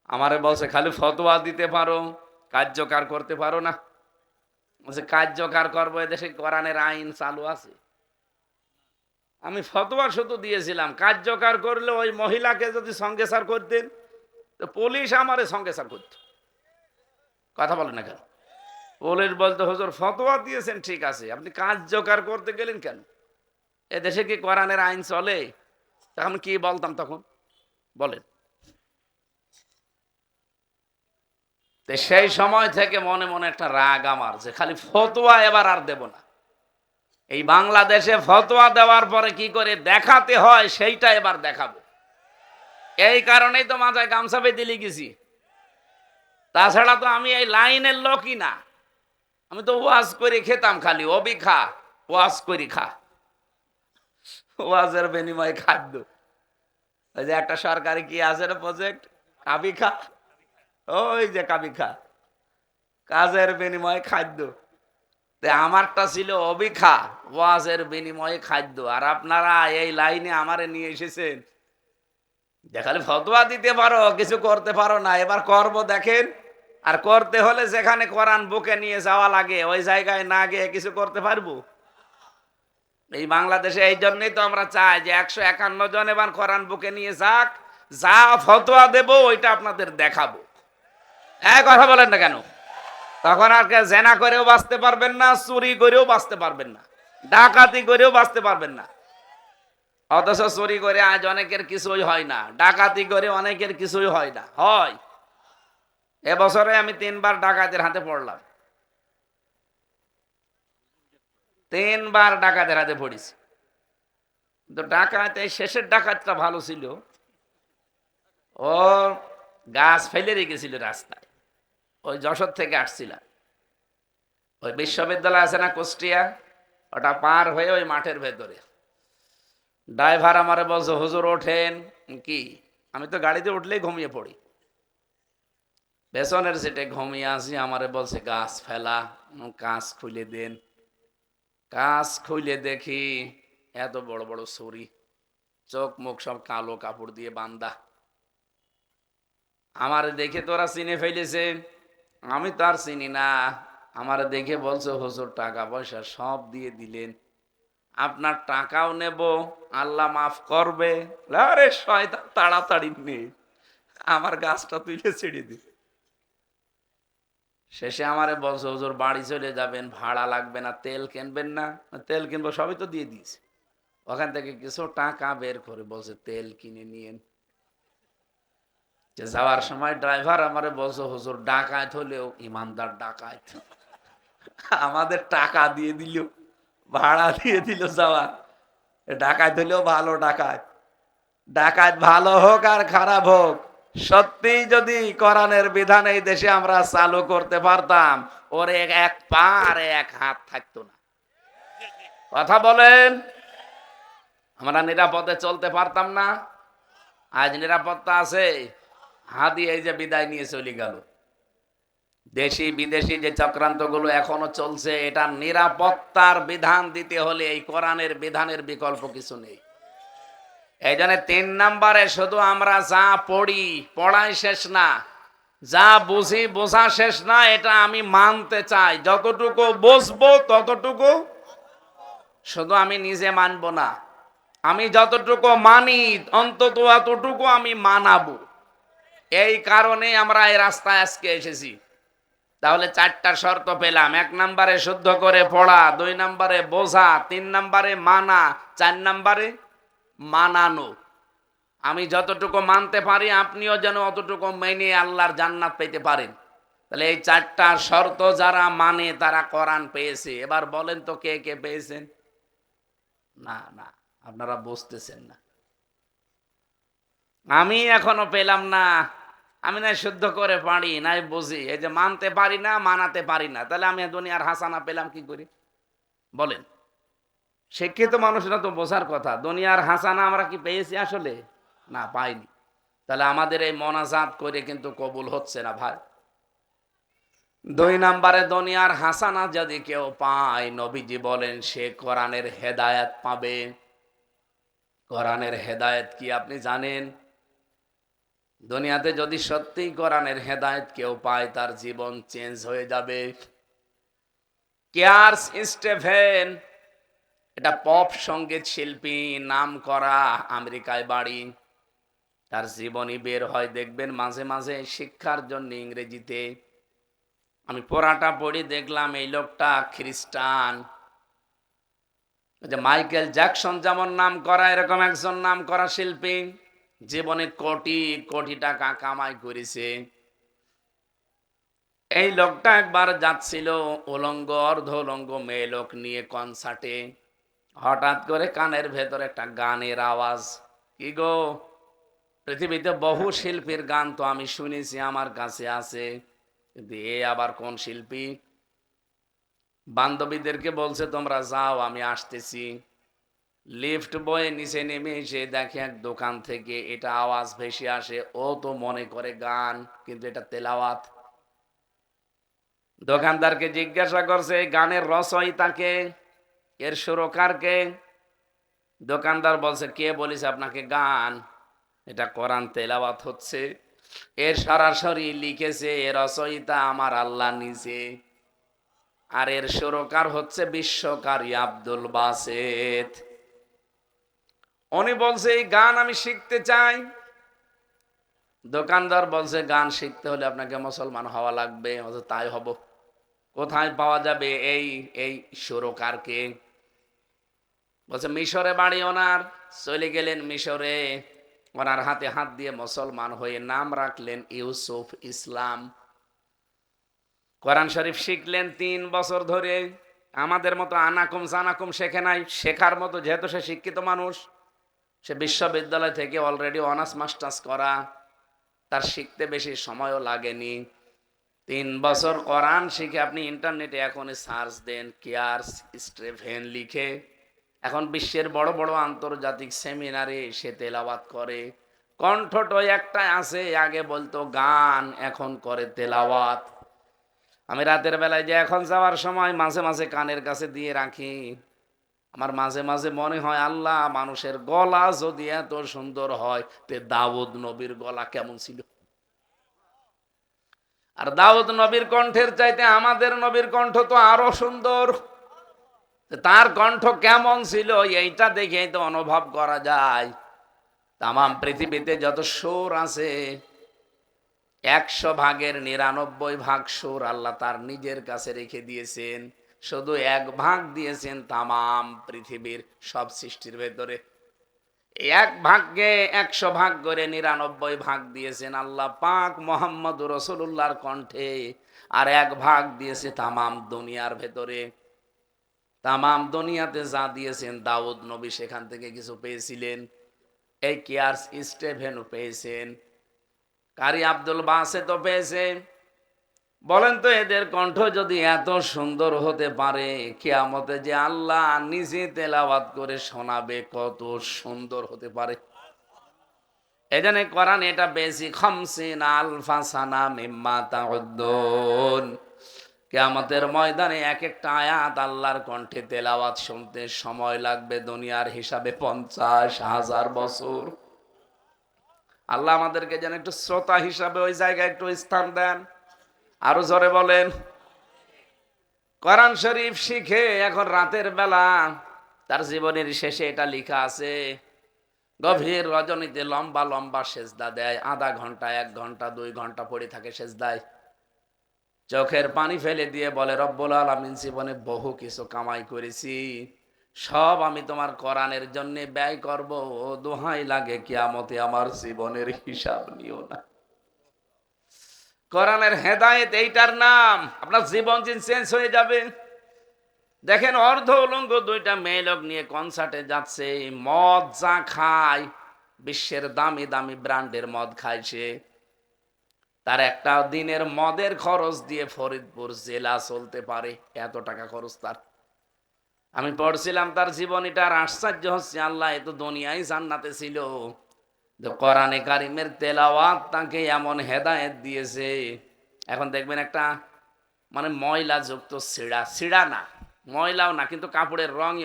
আমারে বলছে খালি ফতোয়া দিতে পারো, কার্যকর করতে পারো না। বলছে কার্যকর করবো, এদেশে কোরআনের আইন চালু আছে। আমি ফতোয়া শুধু দিয়েছিলাম, কার্যকর করলে ওই মহিলাকে যদি সঙ্গেসার করতেন তো পুলিশ আমারে সঙ্গেসার করত। কথা বলেন না কেন? পুলিশ বলতো হুজুর ফতোয়া দিয়েছেন ঠিক আছে, আপনি কার্যকর করতে গেলেন কেন? এদেশে কি কোরআনের আইন চলে? তখন কি বলতাম তখন বলেন? সেই সময় থেকে মনে মনে একটা রাগ আমার, যে খালি ফতোয়া এবার আর দেব না। এই বাংলাদেশে ফতোয়া দেওয়ার পরে কি করে দেখাতে হয় সেইটা এবার দেখাবো। এই কারণেই তো মাথায় গামছা বেঁধে লিখেছি। তাছাড়া তো আমি এই লাইনের লোকই না। আমি তো ওয়াজ করে খেতাম, খালি অবি খা, ওয়াজ করি খা, ওয়াজের বিনিময়ে খাদ্য। ওই যে একটা সরকারি কি আছে না প্রজেক্ট, কাবি খা, ওই যে কাবি খা, কাজের বিনিময়ে খাদ্য। আমারটা ছিল অবিখা, ওয়াজের বিনিময়ে খাদ্য। আর আপনারা এই লাইনে আমারে নিয়ে এসেছেন যে খালি ফতোয়া দিতে পারো, কিছু করতে পারো না। এবার করব দেখেন। আর করতে হলে যেখানে কোরআন বুকে নিয়ে যাওয়া লাগে ওই জায়গায় না গিয়ে কিছু করতে পারবো? এই বাংলাদেশে এই জন্যই তো আমরা চাই যে 151 জন এবার কোরআন বুকে নিয়ে যাক, যা ফতোয়া দেব ওইটা আপনাদের দেখাবো। কথা বলেন না কেন? তখন আর জেনা করেও বাঁচতে পারবেন না, চুরি করেও বাঁচতে পারবেন না, ডাকাতি করেও বাঁচতে পারবেন না। অথচ চুরি করে আজ অনেকের কিছুই হয় না, ডাকাতি করে অনেকের কিছুই হয় না। হয় এবছরে আমি 3 বার ডাকাতের হাতে পড়লাম, 3 বার ডাকাতের হাতে পড়েছি। তো ডাকাত, এই শেষের ডাকাতটা ভালো ছিল, ও গাছ ফেলে রেখেছিল রাস্তায়। ওই যশোর থেকে আসছিলাম, ওই বিশ্ববিদ্যালয় আছে না কুষ্টিয়া, ওটা পার হয়ে ওই মাঠের ভেতরে ড্রাইভার আমারে বলছে, হুজুর ওঠেন। কি, আমি তো গাড়িতে উঠলেই ঘুমিয়ে পড়ি, পেছনের সিটে ঘুমিয়ে আসি। আমারে বলছে গাছ ফেলা, কাঁচ খুলে দেন। কাঁচ খুলে দেখি এত বড় বড় ছুরি, চোখ মুখ সব কালো কাপড় দিয়ে বান্ধা। আমার দেখে তোরা চিনে ফেলেছে, আমি তো আর চিনি না। আমার দেখে বলছে, হুজুর টাকা পয়সা সব দিয়ে দিলেন, আপনার টাকাও নেব, আল্লাহ মাফ করবে। আরে শয়তান, তাড়াতাড়ি নে, আমার গাছটা তুলে ছেড়ে দি। শেষে আমারে বলছে, হুজুর বাড়ি চলে যাবেন, ভাড়া লাগবে না, তেল কিনবেন না। তেল কিনবো, সবই তো দিয়ে দিয়েছে। ওখান থেকে কিছু টাকা বের করে বলছে তেল কিনে নিয়েন। যাওয়ার সময় ড্রাইভার আমারে বলছে, হুজুর ডাকাত হলেও ইমানদার ডাকাত, আমাদের টাকা দিয়ে দিল, ভাড়া দিয়ে দিল যাওয়ার। ডাকাত হলেও ভালো ডাকাত। ডাকাত ভালো হোক আর খারাপ হোক, সত্যি যদি কোরআনের বিধান এই দেশে আমরা চালু করতে পারতাম, ওর এক পা আর এক হাত থাকতো না। কথা বলেন, আমরা নিরাপদে চলতে পারতাম না? আজ নিরাপত্তা আছে? হাদি এই যে বিদায় নিয়ে চলে গেল, দেশি বিদেশি যে চক্রান্তগুলো এখনো চলছে, এটা নিরাপত্তার বিধান দিতে হলে এই কোরআনের বিধানের বিকল্প কিছু নেই। এই জন্য 3 নম্বরে শুধু আমরা যা পড়ি, পড়াই শেষ না, যা বুঝি বোঝা শেষ না, এটা আমি মানতে চাই। যতটুকু বুঝবো ততটুকু, শুধু আমি নিজে মানবো না, আমি যতটুকু মানি অন্তত এতটুকু আমি মানাবো। এই কারণে আমরা এই রাস্তায় আজকে এসেছি। তাহলে 4টা শর্ত পেলাম: 1 নম্বরে শুদ্ধ করে পড়া, 2 নম্বরে বোঝা, 3 নম্বরে মানা, 4 নম্বরে মানানো। আমি যতটুকু মানতে পারি আপনিও যেন অতটুকু মেনে আল্লাহর জান্নাত পেতে পারেন। তাহলে এই 4টা শর্ত যারা মানে তারা কোরআন পেয়েছে। এবার বলেন তো কে কে পেয়েছেন? না না, আপনারা বুঝতেছেন না। আমি এখনো পেলাম না। আমি না শুদ্ধ করে পারি নাই বুঝি, এই যে মানতে পারি না, মানাতে পারি না, তাহলে আমি দুনিয়ার হাসানা পেলাম কি করে বলেন? শিক্ষিত মানুষরা তো বোঝার কথা, দুনিয়ার হাসানা আমরা কি পেয়েছি আসলে? না, পাইনি। তাহলে আমাদের এই মোনাজাত করে কিন্তু কবুল হচ্ছে না ভাই। 2 নম্বরে দুনিয়ার হাসানা যদি কেউ পায়, নবীজি বলেন সে কোরআনের হেদায়েত পাবে। কোরআনের হেদায়েত কি আপনি জানেন? দুনিয়াতে যদি সত্যি কোরআনের হেদায়েত কেউ পায়, তার জীবন চেঞ্জ হয়ে যাবে। কেয়ার্স স্টিফেন, এটা পপ সঙ্গীত শিল্পী, নাম করা, আমেরিকায় বাড়ি। তার জীবনী বের হয়, দেখবেন মাঝে মাঝে শিক্ষার জন্য ইংরেজিতে। আমি পড়াটা পড়ি, দেখলাম এই লোকটা খ্রিস্টান। যে মাইকেল জ্যাকসন যেমন নাম করা, এরকম একজন নাম করা শিল্পী, জীবনে কোটি কোটি টাকা কামাই করেছে। এই লোকটা একবার যাচ্ছিল উলঙ্গ অর্ধ উলঙ্গ মেয়ে লোক নিয়ে কনসার্টে। হঠাৎ করে কানের ভেতর একটা গানের আওয়াজ। কি গো, পৃথিবীতে বহু শিল্পীর গান তো আমি শুনেছি, আমার কাছে আছে, কিন্তু এ আবার কোন শিল্পী? বান্ধবীদেরকে বলছে তোমরা যাও, আমি আসতেছি। লিফট বয়ে নিচে নেমে এসে দেখে এক দোকান থেকে এটা আওয়াজ ভেসে আসে। ও তো মনে করে গান, কিন্তু এটা তেলাওয়াত। দোকানদারকে জিজ্ঞাসা করছে গানের রচয়িতাকে, এর সুরকারকে? দোকানদার বলছে কে বলেছে আপনাকে গান? এটা কোরআন তেলাওয়াত হচ্ছে। এর সরাসরি লিখেছে, এর রচয়িতা আমার আল্লাহ নিজে, আর এর সুরকার হচ্ছে বিশ্বকারী আব্দুল বাসেত। উনি বলছে এই গান আমি শিখতে চাই। দোকানদার বলছে গান শিখতে হলে আপনাকে মুসলমান হওয়া লাগবে। তাই হব। কোথায় পাওয়া যাবে এই এই সুরকারকে? বলছে মিশরে বাড়ি ওনার। চলে গেলেন মিশরে, ওনার হাতে হাত দিয়ে মুসলমান হয়ে নাম রাখলেন ইউসুফ ইসলাম। কোরআন শরীফ শিখলেন 3 বছর ধরে। আমাদের মতো আনাকুম জানাকুম শেখে নাই, শেখার মতো যেহেতু সে শিক্ষিত মানুষ, সে বিশ্ববিদ্যালয় থেকে অলরেডি অনার্স মাস্টার্স করা, তার শিখতে বেশি সময়ও লাগেনি। 3 বছর কোরআন শিখে আপনি ইন্টারনেটে এখন সার্চ দেন কেয়ার্স স্ট্রেভেন লিখে, এখন বিশ্বের বড় বড় আন্তর্জাতিক সেমিনারে সে তেলাওয়াত করে। কণ্ঠটো একটাই আছে, আগে বলতো গান, এখন করে তেলাওয়াত। আমি রাতের বেলায় যে এখন যাওয়ার সময় মাঝে মাঝে কানের কাছে দিয়ে রাখি, আমার মাঝে মাঝে মনে হয় আল্লাহ, মানুষের গলা যদি এত সুন্দর হয় তে দাউদ নবীর গলা কেমন ছিল। আর দাউদ নবীর কণ্ঠের চাইতে আমাদের নবীর কণ্ঠ তো আরো সুন্দর। তার কণ্ঠ কেমন ছিল এইটা দেখেই তো অনুভব করা যায়। তামাম পৃথিবীতে যত সুর আছে 100 ভাগের 99 ভাগ সুর আল্লাহ তার নিজের কাছে রেখে দিয়েছেন, শুধু 1 ভাগ দিয়েছেন তামাম পৃথিবীর সব সৃষ্টির ভেতরে। 1 ভাগকে 100 ভাগ করে 99 ভাগ দিয়েছেন আল্লাহ পাক মোহাম্মদ রসুল্লাহর কণ্ঠে, আর 1 ভাগ দিয়েছে তামাম দুনিয়ার ভেতরে। তামাম দুনিয়াতে যা দিয়েছেন দাউদ নবী সেখান থেকে কিছু পেয়েছিলেন, এই কেয়ার্স স্টেভেনও পেয়েছেন, কারি আব্দুল বাসেতও পেয়েছে। বলেন তো এদের কণ্ঠ যদি এত সুন্দর হতে পারে, কিয়ামতে যে আল্লাহ নিজে তেলাওয়াত করে শোনাবে কত সুন্দর হতে পারে। এজন্য কোরআন এটা বেশি খামসিন আলফা সানা মিম্মা তাউদ্দুন, কিয়ামতের ময়দানে এক একটা আয়াত আল্লাহর কণ্ঠে তেলাওয়াত শুনতে সময় লাগবে দুনিয়ার হিসাবে 50,000 বছর। আল্লাহ আমাদেরকে যেন একটু শ্রোতা হিসাবে ওই জায়গায় একটু স্থান দেন। আরো জোরে বলেন। কোরআন শরীফ শিখে এখন রাতের বেলা তার জীবনের শেষে এটা লেখা আছে, গভীর রজনীতে লম্বা লম্বা সেজদা দেয়, আধা ঘন্টা 1 ঘন্টা 2 ঘন্টা পড়ে থাকে সেজদায়, চোখের পানি ফেলে দিয়ে বলে রব্বুল আলামিন জীবনে বহু কিছু কামাই করেছি, সব আমি তোমার কোরআনের জন্য ব্যয় করব, দোহাই লাগে কিয়ামতে আমার জীবনের হিসাব নিও না। কোরআনের হেদায়েত এইটার নাম, আপনার জীবন চেঞ্জ হয়ে যাবে। দেখেন অর্ধ উলঙ্গ 2টা মেয়ে লোক নিয়ে কনসার্টে যাচ্ছে, মদ যা খায়, বিশ্বের দামি দামি ব্র্যান্ডের মদ খায় সে, তার একটা দিনের মদের খরচ দিয়ে ফরিদপুর জেলা চলতে পারে, এত টাকা খরচ তার। আমি পড়ছিলাম তার জীবনীটার, আশ্চর্য হচ্ছে, আল্লাহ এ তো দুনিয়ায় জান্নাতে ছিল, কোরআনে কারিমের তেলাওয়াত তাকে এমন হেদায়েত দিয়েছে। এখন দেখবেন একটা মানে ময়লা যুক্ত ছিড়া না, ময়লাও না, কিন্তু কাপড়ের রঙই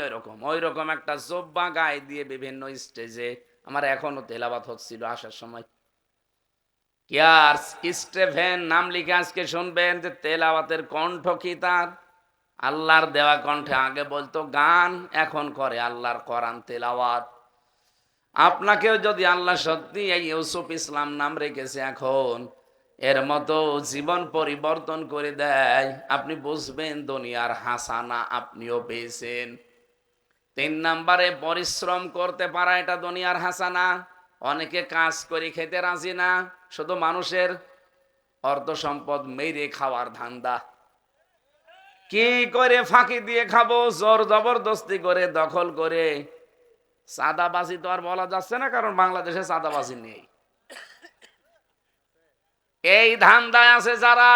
ওই রকম একটা জব্বা গায়ে দিয়ে বিভিন্ন স্টেজে, আমার এখনো তেলাওয়াত হচ্ছিল আসার সময়। কেয়ার্স স্টেভেন নাম লিখে আজকে শুনবেন যে তেলাওয়াতের কণ্ঠ কি তার, আল্লাহর দেওয়া কণ্ঠে। আগে বলতো গান, এখন করে আল্লাহর কোরআন তেলাওয়াত। আপনাকেও যদি আল্লাহ সত্যি এই ইউসুফ ইসলাম নাম রেখেছে এখন, এর মতো জীবন পরিবর্তন করে দেয়, আপনি বুঝবেন দুনিয়ার হাসানা আপনিও পেয়েছেন। 3 নম্বরে পরিশ্রম করতে পারা, এটা দুনিয়ার হাসানা। অনেকে কাজ করে খেতে রাজি না, শুধু মানুষের অর্থ সম্পদ মেরে খাওয়ার ধান্দা। কি করে ফাঁকি দিয়ে খাবো, জোর জবরদস্তি করে, দখল করে। চাঁদাবাজি তো আর বলা যাচ্ছে না, কারণ বাংলাদেশে চাঁদাবাজি নেই। এই ধান্দায় আছে যারা,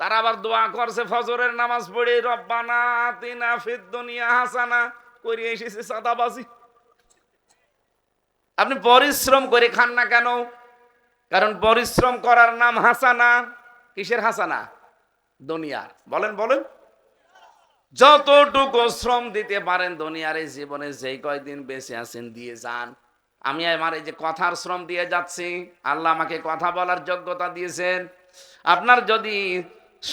তারা আবার দোয়া করছে ফজরের নামাজ পড়ে রব্বানা আতিনা ফিদ দুনিয়া হাসানা, করে এসেছে চাঁদাবাজি। আপনি পরিশ্রম করে খান না কেন? কারণ পরিশ্রম করার নাম হাসানা। কিসের হাসানা? দুনিয়ার। বলেন বলেন। যতটুকু শ্রম দিতে পারেন দুনিয়ার এই জীবনে, যেই কয়দিন বেঁচে আছেন দিয়ে যান। আমি আমার এই যে কথার শ্রম দিয়ে যাচ্ছি, আল্লাহ আমাকে কথা বলার যোগ্যতা দিয়েছেন। আপনার যদি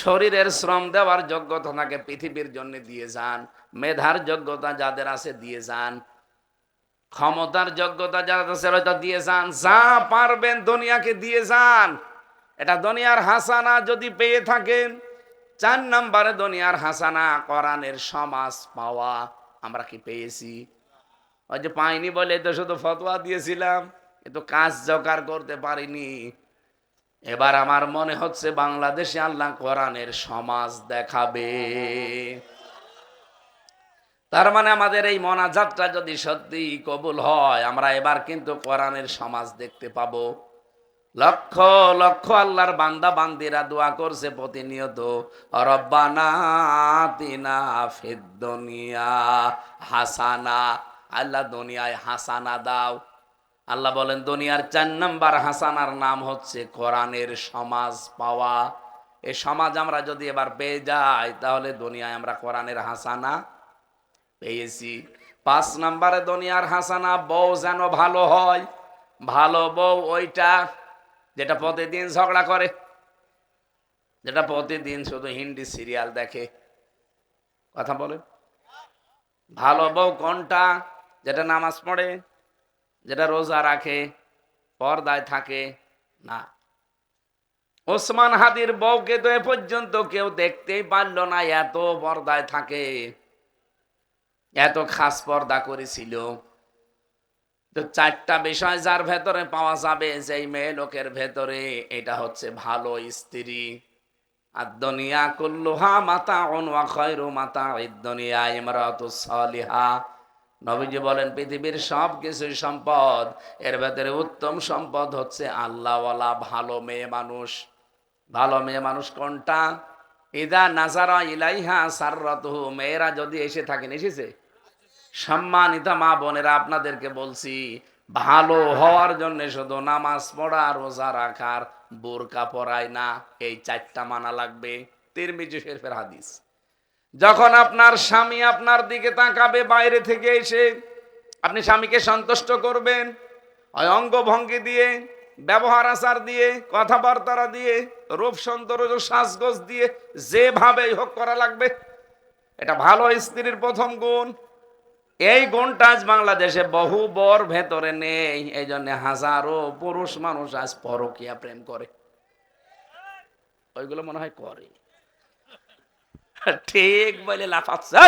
শরীরের শ্রম দেওয়ার যোগ্যতা থাকে, পৃথিবীর জন্য দিয়ে যান। মেধার যোগ্যতা যাদের আছে দিয়ে যান, ক্ষমতার যোগ্যতা যাদের আছে ওটা দিয়ে যান, যা পারবেন দুনিয়াকে দিয়ে যান। এটা দুনিয়ার হাসানা যদি পেয়ে থাকেন। 4 নম্বরে দুনিয়ার হাসানা কোরআনের সমাজ পাওয়া। আমরা কি পেয়েছি? ওই যে পাইনি বলে তো শুধু ফতোয়া দিয়েছিলাম, কিন্তু কাজ জোগাড় করতে পারিনি। এবার আমার মনে হচ্ছে বাংলাদেশে আল্লাহ কোরআনের সমাজ দেখাবে। তার মানে আমাদের এই মোনাজাতটা যদি সত্যি কবুল হয়, আমরা এবার কিন্তু কোরআনের সমাজ দেখতে পাবো। লক্ষ লক্ষ আল্লাহর বান্দা বান্দিরা দোয়া করছে প্রতিনিয়ত, রব্বানা আতিনা ফিদ দুনিয়া হাসানা, আল্লাহ দুনিয়ায় হাসানা দাও। আল্লাহ বলেন দুনিয়ার 4 নাম্বার হাসানার নাম হচ্ছে কোরআনের সমাজ পাওয়া। এই সমাজ আমরা যদি এবার পেয়ে যাই, তাহলে দুনিয়ায় আমরা কোরআনের হাসানা পেয়েছি। 5 নাম্বারে দুনিয়ার হাসানা, বউ যেন ভালো হয়। ভালো বউ ওইটা যেটা প্রতিদিন ঝগড়া করে, যেটা প্রতিদিন শুধু হিন্দি সিরিয়াল দেখে। কথা বলে, ভালো বউ কোনটা? যেটা নামাজ পড়ে, যেটা রোজা রাখে, পর্দায় থাকে না। ওসমান হাদির বউকে তো এ পর্যন্ত কেউ দেখতেই পারলো না, এত পর্দায় থাকে, এত খাস পর্দা করেছিল। তো 4টা বিষয় যার ভেতরে পাওয়া যাবে, যেই মেয়ে লোকের ভেতরে, এটা হচ্ছে ভালো স্ত্রী। আর দুনিয়া কুল্লুহা মাতাউন ওয়া খায়রু মাতাইদ দুনিয়া ইমরাতুস সালিহা। নবীজি বলেন পৃথিবীর সব কিছুই সম্পদ, এর ভেতরে উত্তম সম্পদ হচ্ছে আল্লাহওয়ালা ভালো মেয়ে মানুষ। ভালো মেয়ে মানুষ কোনটা? ইদা নাজারা ইলাইহা সাররাতুহু, মেয়েরা যদি এসে থাকেন, এসেছে। সম্মানিত মা বোনেরা, আপনাদেরকে বলছি, ভালো হওয়ার জন্য শুধু নামাজ পড়া, রোজা রাখার, বোরকা পরায় না, এই 4টা মানা লাগবে। তিরমিজি শরীফের হাদিস। যখন আপনার স্বামী আপনার দিকে তাকাবে বাইরে থেকে এসে, আপনি স্বামীকে সন্তুষ্ট করবেন হয় অঙ্গভঙ্গি দিয়ে, ব্যবহার আচার দিয়ে, কথাবার্তা দিয়ে, রূপ সৌন্দর্য সাজগোজ দিয়ে, যেভাবেই হোক করা লাগবে। এটা ভালো স্ত্রীর প্রথম গুণ। এই গুণটা আজ বাংলাদেশে বহু বর ভেতরে নেই। এই জন্য হাজারো পুরুষ মানুষ আজ পরকীয়া প্রেম করে। ওইগুলো মনে হয় করে, ঠিক বলে লাফাচ্ছে।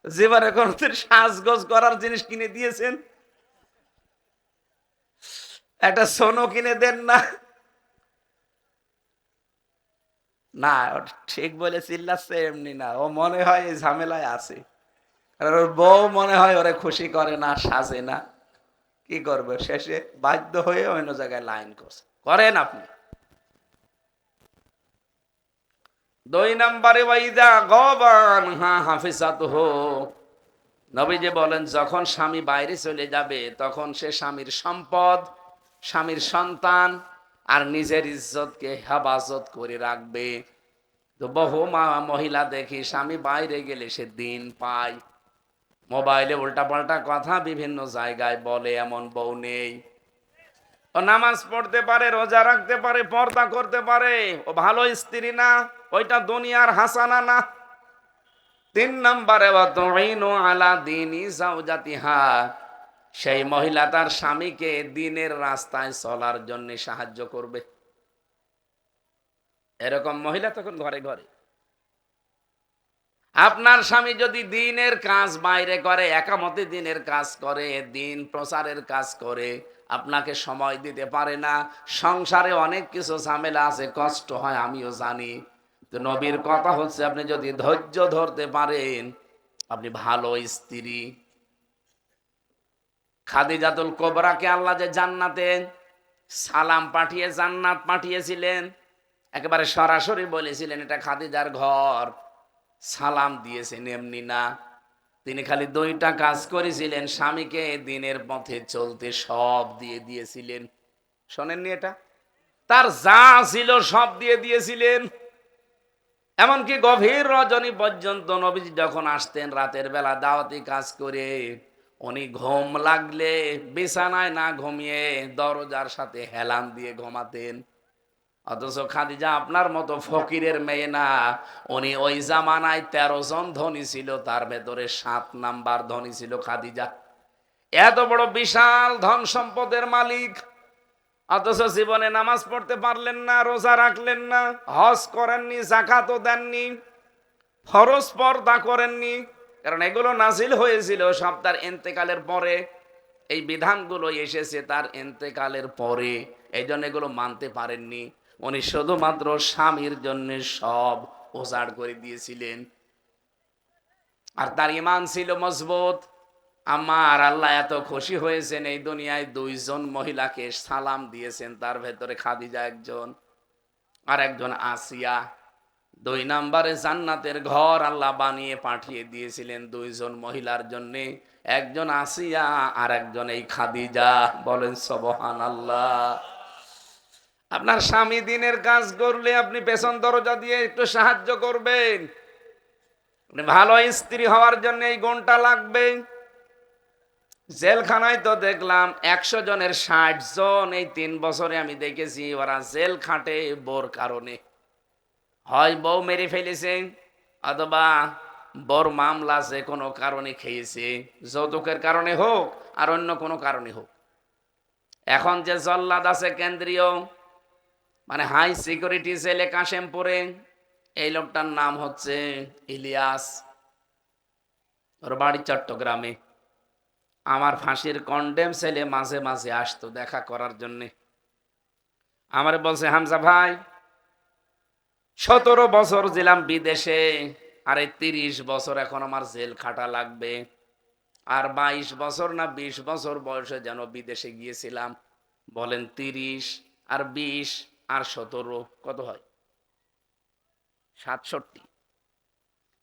যেবারে কোনদিন সাজগোজ করার জিনিস কিনে দিয়েছেন, একটা সোনো কিনে দেন না। না, ঠিক বলে চিল্লাচ্ছে এমনি না, ও মনে হয় এই ঝামেলায় আছে। আর ওর বউ মনে হয় ওরে খুশি করে না, সাজে না। কি করবে, শেষে বাধ্য হয়ে অন্য জায়গায় লাইন করছে। করেন আপনি। 2 নম্বরে ওয়াইদা গবান হা হাফিজাতুহু, নবীজি বলেন যখন স্বামী বাইরে চলে যাবে, তখন সে স্বামীর সম্পদ, স্বামীর সন্তান আর নিজের ইজ্জতকে হেফাজত করে রাখবে। তো বহু মহিলা দেখি স্বামী বাইরে গেলে সে দিন পায়, মোবাইলে উল্টাপাল্টা কথা বিভিন্ন জায়গায় বলে, এমন বউ নেই। ও নামাজ পড়তে পারে, রোজা রাখতে পারে, পর্দা করতে পারে, ও ভালো স্ত্রী না, ওইটা দুনিয়ার হাসানা না। 3 নম্বরে ওয়াতুইনু আলা দীনি যাওজাতিহা, সেই মহিলা তার স্বামীকে দ্বীনের রাস্তায় চলার জন্য সাহায্য করবে। এরকম মহিলা তখন ঘরে ঘরে। আপনার স্বামী যদি দ্বীনের কাজ বাইরে করে, একামতে দ্বীনের কাজ করে, দ্বীন প্রচারের কাজ করে, আপনাকে সময় দিতে পারে না, সংসারে অনেক কিছু ঝামেলা আছে, কষ্ট হয়, আমিও জানি। তো নবীর কথা হচ্ছে, আপনি যদি ধৈর্য ধরতে পারেন, আপনি ভালো স্ত্রী। খাদিজাতুল কুবরাকে আল্লাহ যে জান্নাতে সালাম পাঠিয়ে জান্নাত পাঠিয়েছিলেন, একেবারে সরাসরি বলেছিলেন এটা খাদিজার ঘর, সালাম দিয়েছেন এমনি না। তিনি খালি 2টা কাজ করেছিলেন, স্বামীকে দিনের পথে চলতে সব দিয়ে দিয়েছিলেন। শোনেননি এটা? তার যা ছিল সব দিয়ে দিয়েছিলেন। এমনকি গভীর রজনী পর্যন্ত নবীজি যখন আসতেন রাতের বেলা দাওয়াতি কাজ করে, উনি ঘুম লাগলে বিছানায় না ঘুমিয়ে দরজার সাথে হেলান দিয়ে ঘুমাতেন। অথচ খাদিজা আপনার মতো ফকিরের মেয়ে না, উনি ওই জামানায় 13 জন ধনী ছিল, তার ভেতরে 7 নাম্বার ধনী ছিল খাদিজা। এত বড় বিশাল ধন সম্পদের মালিক, অথচ জীবনে নামাজ পড়তে পারলেন না, রোজা রাখলেন না, হজ করেননি, যাকাতও দেননি, ফরজ পর্দা করেননি। কারণ এগুলো নাজিল হয়েছিল সব তার ইন্তেকালের পরে। এই বিধানগুলো এসেছে তার ইন্তেকালের পরে। এই জন্য এগুলো মানতে পারেননি। উনি শুধুমাত্র স্বামীর জন্য সব উজাড় করে দিয়েছিলেন, আর তার ঈমান ছিল মজবুত। আমার আল্লাহ এত খুশি হয়েছেন, এই দুনিয়ায় দুইজন মহিলাকে সালাম দিয়েছেন, তার ভেতরে খাদিজা একজন আর একজন আসিয়া। 2 নম্বরে জান্নাতের ঘর আল্লাহ বানিয়ে পাঠিয়ে দিয়েছিলেন দুইজন মহিলার জন্য, একজন আসিয়া আর একজন এই খাদিজা। বলেন সুবহানাল্লাহ। আপনার স্বামী দিনের কাজ করলে আপনি পেছন দরজা দিয়ে একটু সাহায্য করবেন। ভালো স্ত্রী হওয়ার জন্য এই গুণটা লাগবে। জেলখানায় তো দেখলাম 100 জনের 60 জন এই 3 বছরে আমি দেখেছি ওরা জেল খাটে বোর কারণে। হয় বউ মেরে ফেলেছে, অথবা বর মামলা যে কোনো কারণে খেয়েছে, যৌতুকের কারণে হোক আর অন্য কোনো কারণে হোক। এখন যে জল্লাদ আছে কেন্দ্রীয়, মানে হাই সিকিউরিটি জেলে কাশেমপুরে, এই লোকটার নাম হচ্ছে ইলিয়াস, ওর বাড়ি চট্টগ্রামে। আমার ফাঁসির কন্ডেম ছেলে মাঝে মাঝে আসতো দেখা করার জন্যে। আমার বলছে, হামজা ভাই 17 বছর ছিলাম বিদেশে, আর এই 30 বছর এখন আমার জেল খাটা লাগবে। আর 22 বছর না 20 বছর বয়সে যেন বিদেশে গিয়েছিলাম। বলেন 30 আর 20 আর 17 কত হয়? 67।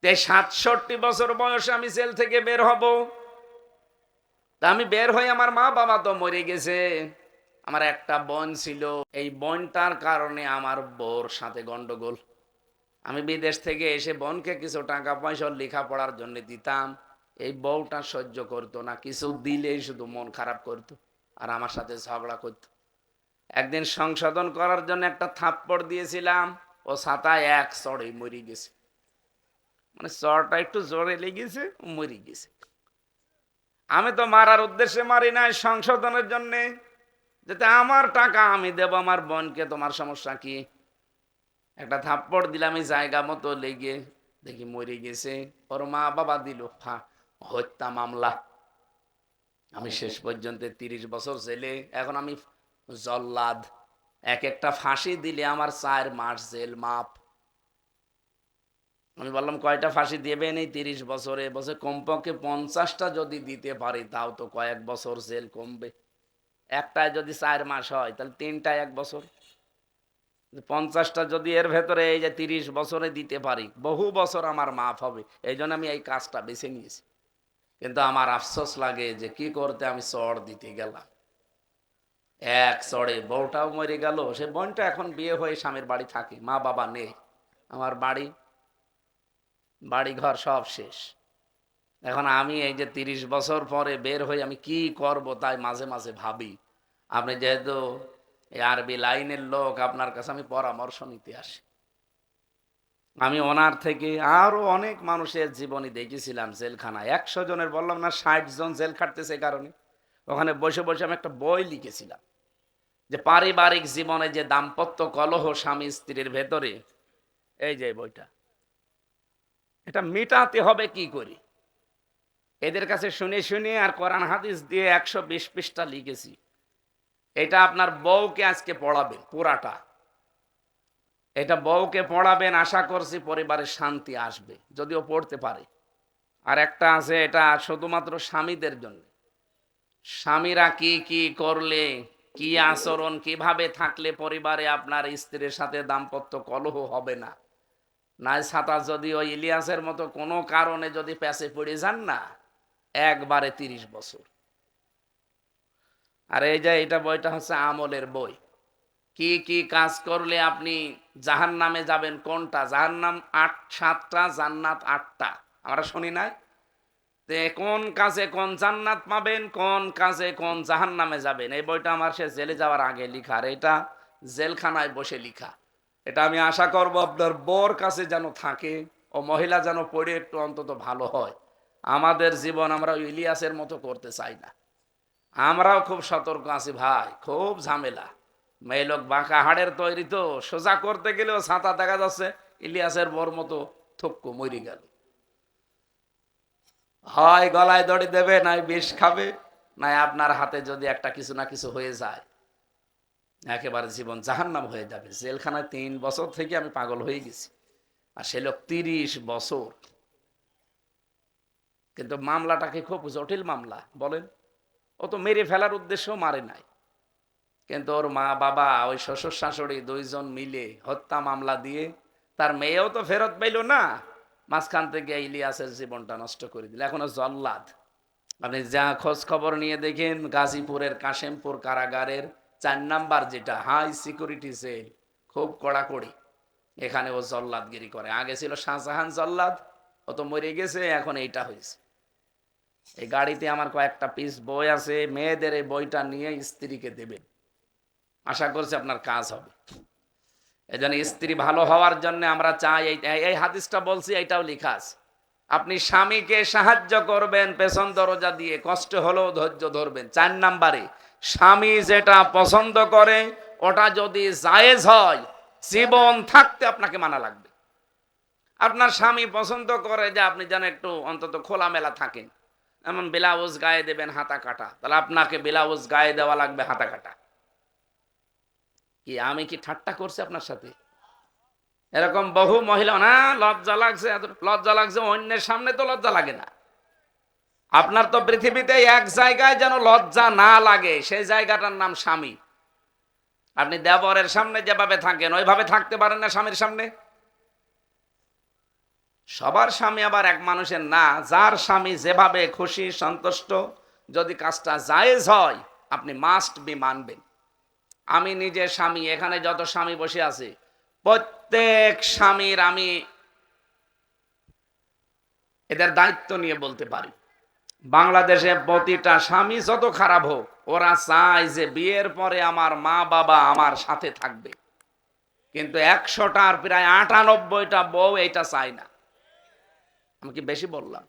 67 বছর বয়সে আমি জেল থেকে বের হব। তা আমি বের হয়ে, আমার মা বাবা তো মরে গেছে, আমার একটা বোন ছিল, এই বোনটার কারণে আমার বউর সাথে গন্ডগোল। আমি বিদেশ থেকে এসে বোনকে কিছু টাকা পয়সা লেখাপড়ার জন্য দিতাম, এই বউটা সহ্য করতো না, কিছু দিলেই শুধু মন খারাপ করতো আর আমার সাথে ঝগড়া করতো। একদিন সংশোধন করার জন্য একটা থাপ্পড় দিয়েছিলাম, ও ছাতায় এক চড়ে মরে গেছে। মানে চড়টা একটু জোরে লেগেছে, মরে গেছে। আমি তো মারার উদ্দেশ্যে মারি নাই, সংশোধনের জন্যে, যাতে আমার টাকা আমি দেব আমার বোনকে, তোমার সমস্যা কি? একটা থাপ্পড় দিলাম, এই জায়গা মতো লেগে দেখি মরে গেছে। ওর মা বাবা দিল হত্যা মামলা। আমি শেষ পর্যন্ত 30 বছর জেলে, এখন আমি জল্লাদ। এক একটা ফাঁসি দিলে আমার 4 মাস জেল মাপ। আমি বললাম, কয়টা ফাঁসি দেবেন এই 30 বছরে? বলছে কমপক্ষে 50টা যদি দিতে পারি তাও তো কয়েক বছর জেল কমবে। একটায় যদি 4 মাস হয় তাহলে 3টায় 1 বছর, 50টা যদি এর ভেতরে এই যে 30 বছরে দিতে পারি, বহু বছর আমার মাফ হবে। এই জন্য আমি এই কাজটা বেছে নিয়েছি। কিন্তু আমার আফসোস লাগে যে কি করতে আমি চড় দিতে গেলাম, এক চড়ে বউটাও মরে গেল। সে বোনটা এখন বিয়ে হয়ে স্বামীর বাড়ি থাকে, মা বাবা নেই। আমার বাড়ি ঘর সব শেষ। এখন আমি এই যে 30 বছর পরে বের হয়ে আমি কি করব তাই মাঝে মাঝে ভাবি। আপনি যেহেতু এই আরবি লাইনের লোক, আপনার কাছে আমি পরামর্শ নিতে আসি। আমি ওনার থেকে আরো অনেক মানুষের জীবনী দেখেছিলাম জেলখানায়। 100 জনের বললাম না, 60 জন জেল খাটতেছে কারণে। ওখানে বসে বসে আমি একটা বই লিখেছিলাম যে পারিবারিক জীবনে যে দাম্পত্য কলহ স্বামী স্ত্রীর ভেতরে, এই যে বইটা, এটা মেটাতে হবে কি করে। এদের কাছে শুনে শুনে আর কোরআন হাদিস দিয়ে 120 পৃষ্ঠা লিখেছি। এটা আপনার বউকে আজকে পড়াবেন পুরাটা। এটা বউকে পড়াবেন, আশা করছি পরিবারে শান্তি আসবে, যদিও পড়তে পারে। আর একটা আছে, এটা শুধুমাত্র স্বামীদের জন্য। স্বামীরা কি কি করলে, কি আচরণ, কিভাবে থাকলে পরিবারে আপনার স্ত্রীর সাথে দাম্পত্য কলহ হবে না। নাই ছাতা যদি ওই ইলিয়াসের মতো কোনো কারণে যদি প্যাচে পড়ে যান না, একবারে 30 বছর। আর এই যে এটা বইটা হচ্ছে আমলের বই। কি কি কাজ করলে আপনি জাহান্নামে যাবেন, কোনটা জাহান্নাম 7টা, জান্নাত 8টা, আমরা শুনি নাই? তে কোন কাজে কোন জান্নাত পাবেন, কোন কাজে কোন জাহান্নামে যাবেন, এই বইটা আমার সে জেলে যাওয়ার আগে লিখা। আর এটা জেলখানায় বসে লিখা। এটা আমি আশা করব আপনার বর কাছে যেন থাকে, ও মহিলা যেন পড়ে একটু অন্তত ভালো হয়। আমাদের জীবন আমরা ইলিয়াসের মতো করতে চাই না। আমরাও খুব সতর্ক আছি ভাই, খুব ঝামেলা। মেয়ে লোক বাঁকা হাড়ের তৈরি, তো সোজা করতে গেলেও ছাতা দেখা যাচ্ছে ইলিয়াসের বর মতো থক্কু মরি গেল। হয় গলায় দড়ি দেবে, নাই বিষ খাবে, নাই আপনার হাতে যদি একটা কিছু না কিছু হয়ে যায়। একেবারে জীবন জাহান্নাম হয়ে যাবে। জেলখানায় 3 বছর থেকে আমি পাগল হয়ে গেছি, আর সে লোক 30 বছর। কিন্তু মামলাটাকে খুব জটিল মামলা বলেন। ও তো মেরে ফেলার উদ্দেশ্যও মারে নাই, কিন্তু ওর মা বাবা ওই শ্বশুর শাশুড়ি 2 জন মিলে হত্যা মামলা দিয়ে তার মেয়েও তো ফেরত পাইল না, মাঝখান থেকে ইলিয়াসের জীবনটা নষ্ট করে দিল। এখনো জল্লাদ। আপনি যা খোঁজ খবর নিয়ে দেখেন, গাজীপুরের কাশেমপুর কারাগারের 4 নাম্বার, যেটা হাই সিকিউরিটি জেল, খুব কড়াকড়ি, এখানে ও জল্লাদগিরি করে। আগে ছিল শাহজাহান জল্লাদ, ও তো মরে গেছে, এখন এইটা হয়েছে। এই গাড়িতে আমার কয়েকটা পিস বই আছে, মেয়েদের এই বইটা নিয়ে স্ত্রীকে দেবেন, আশা করছি আপনার কাজ হবে। এজন্য স্ত্রী ভালো হওয়ার জন্য আমরা চাই, এই হাদিসটা বলছি, এইটাও লেখা আছে, আপনি স্বামীকে সাহায্য করবেন পেছন দরজা দিয়ে, কষ্ট হলেও ধৈর্য ধরবেন। 4 নাম্বারে, স্বামী যেটা পছন্দ করে ওটা যদি জায়েজ হয়, জীবন থাকতে আপনাকে মানা লাগবে। আপনার স্বামী পছন্দ করে যে আপনি যেন একটু অন্তত খোলামেলা থাকেন, এমন ব্লাউজ গায়ে দেবেন হাতা কাটা, তাহলে আপনাকে ব্লাউজ গায়ে দেওয়া লাগবে হাতা কাটা। কি আমি কি ঠাট্টা করছি আপনার সাথে? এরকম বহু মহিলা, না লজ্জা লাগছে, লজ্জা লাগছে, অন্যের সামনে তো লজ্জা লাগে না। আপনার তো পৃথিবীতে এক জায়গায় যেন লজ্জা না লাগে, সেই জায়গাটার নাম স্বামী। আপনি দেবরের সামনে যেভাবে থাকেন ওইভাবে থাকতে পারেন না স্বামীর সামনে। সবার স্বামী আবার এক মানুষের না, যার স্বামী যেভাবে খুশি সন্তুষ্ট, যদি কাজটা জায়েজ হয় আপনি মাস্ট বি মানবেন। আমি নিজে স্বামী, এখানে যত স্বামী বসে আছে প্রত্যেক স্বামীর আমি এদের দায়িত্ব নিয়ে বলতে পারি, বাংলাদেশে প্রতিটা স্বামী যত খারাপ হোক, ওরা চায় যে বিয়ের পরে আমার মা বাবা আমার সাথে থাকবে, কিন্তু 100টার প্রায় 98টা বউ এইটা চায় না। আমি কি বেশি বললাম?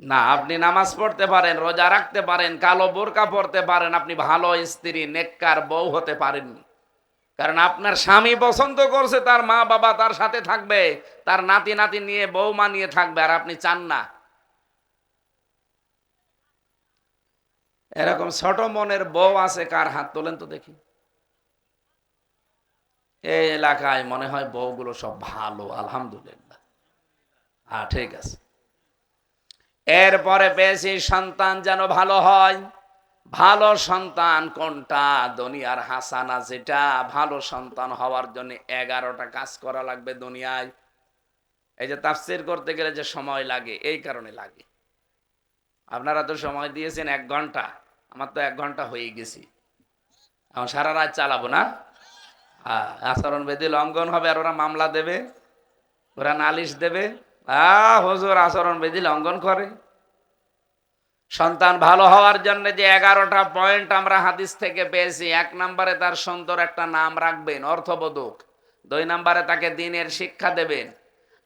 না, আপনি নামাজ পড়তে পারেন, রোজা রাখতে পারেন, কালো বোরকা পরতে পারেন, আপনি ভালো স্ত্রী নেককার বউ হতে পারেননি, কারণ আপনার স্বামী পছন্দ করছে তার মা বাবা তার সাথে থাকবে, তার নাতি নাতি নিয়ে বৌমা নিয়ে থাকবে, আর আপনি চান না। এরকম ছোট মনের বউ আছে কার? হাত তোলেন তো দেখি। এই এলাকায় মনে হয় বউগুলো সব ভালো, আলহামদুলিল্লাহ। হ্যাঁ, ঠিক আছে। এরপরে বেশি সন্তান যেন ভালো হয়। ভালো সন্তান কোনটা? দুনিয়ার হাসানা, যেটা ভালো সন্তান হওয়ার জন্য 11টা কাজ করা লাগবে দুনিয়ায়। এই যে তাফসীর করতে গেলে যে সময় লাগে, এই কারণে লাগে। আপনারা তো সময় দিয়েছেন 1 ঘন্টা, আমার তো 1 ঘন্টা হয়ে গেছি, এখন সারা রাত চালাবো না। আচরণ বিধি লঙ্ঘন হবে, আর ওরা মামলা দেবে, ওরা নালিশ দেবে। হুজুর আচরণ বিধি লঙ্ঘন করে। সন্তান ভালো হওয়ার জন্য যে 11টা পয়েন্ট আমরা হাদিস থেকে পেয়েছি, 1 নম্বরে তার সুন্দর একটা নাম রাখবেন, অর্থবোধক। 2 নম্বরে তাকে দ্বীনের শিক্ষা দেবেন,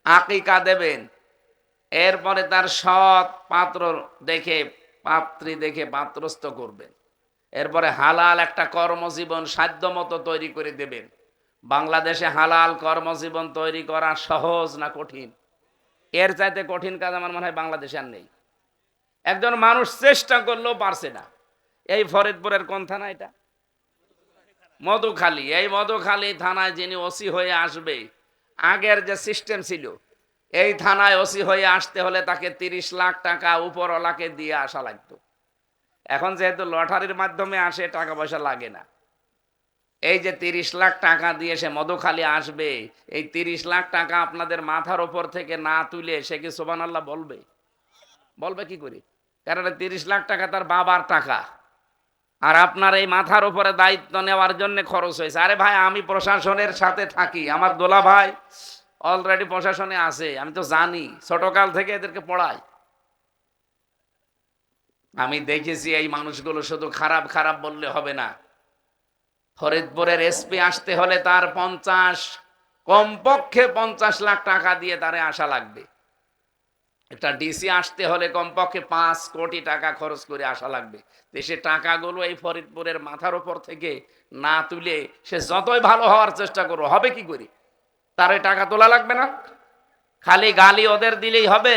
আকিকা দেবেন। এরপরে তার সৎ পাত্র দেখে, পাত্রী দেখে পাত্রস্থ করবেন। এরপরে হালাল একটা কর্মজীবন সাধ্যমতো তৈরি করে দেবেন। বাংলাদেশে হালাল কর্মজীবন তৈরি করা সহজ না কঠিন? এর চাইতে কঠিন কাজ আমার মনে হয় বাংলাদেশে আর নেই। একজন মানুষ চেষ্টা করলেও পারছে না। এই ফরিদপুরের কোন থানা এটা? মধুখালী। এই মধুখালী থানায় যিনি ওসি হয়ে আসবে, আগের যে সিস্টেম ছিল, এই থানায় ওসি হয়ে আসতে হলে তাকে 30 লাখ টাকা উপরওয়ালাকে দিয়ে আসা লাগতো। এখন যেহেতু লটারির মাধ্যমে আসে, টাকা পয়সা লাগে না। এই যে 30 লাখ টাকা দিয়ে সে মধুখালী আসবে, এই 30 লাখ টাকা আপনাদের মাথার উপর থেকে না তুলে সে কি সুবহানাল্লাহ বলবে? বলবে কি করে? কারণ 30 লাখ টাকা তার বাবার টাকা, আর আপনার এই মাথার উপরে দায়িত্ব নেওয়ার জন্য খরচ হয়েছে। আরে ভাই, আমি প্রশাসনের সাথে থাকি, আমার দোলা ভাই অলরেডি প্রশাসনে আছে, আমি তো জানি, ছোটকাল থেকে এদেরকে পড়াই। আমি দেখেছি এই মানুষগুলো শুধু খারাপ খারাপ বললে হবে না। ফরিদপুরের এসপি আসতে হলে তার কমপক্ষে 50 লাখ টাকা দিয়ে তারে আসা লাগবে। একটা ডিসি আসতে হলে কমপক্ষে 5 কোটি টাকা খরচ করে আসা লাগবে। দেশে টাকাগুলো এই ফরিদপুরের মাথার উপর থেকে না তুলে সে যতই ভালো হওয়ার চেষ্টা করো, হবে কি করে? তার ওই টাকা তোলা লাগবে না? খালি গালি ওদের দিলেই হবে?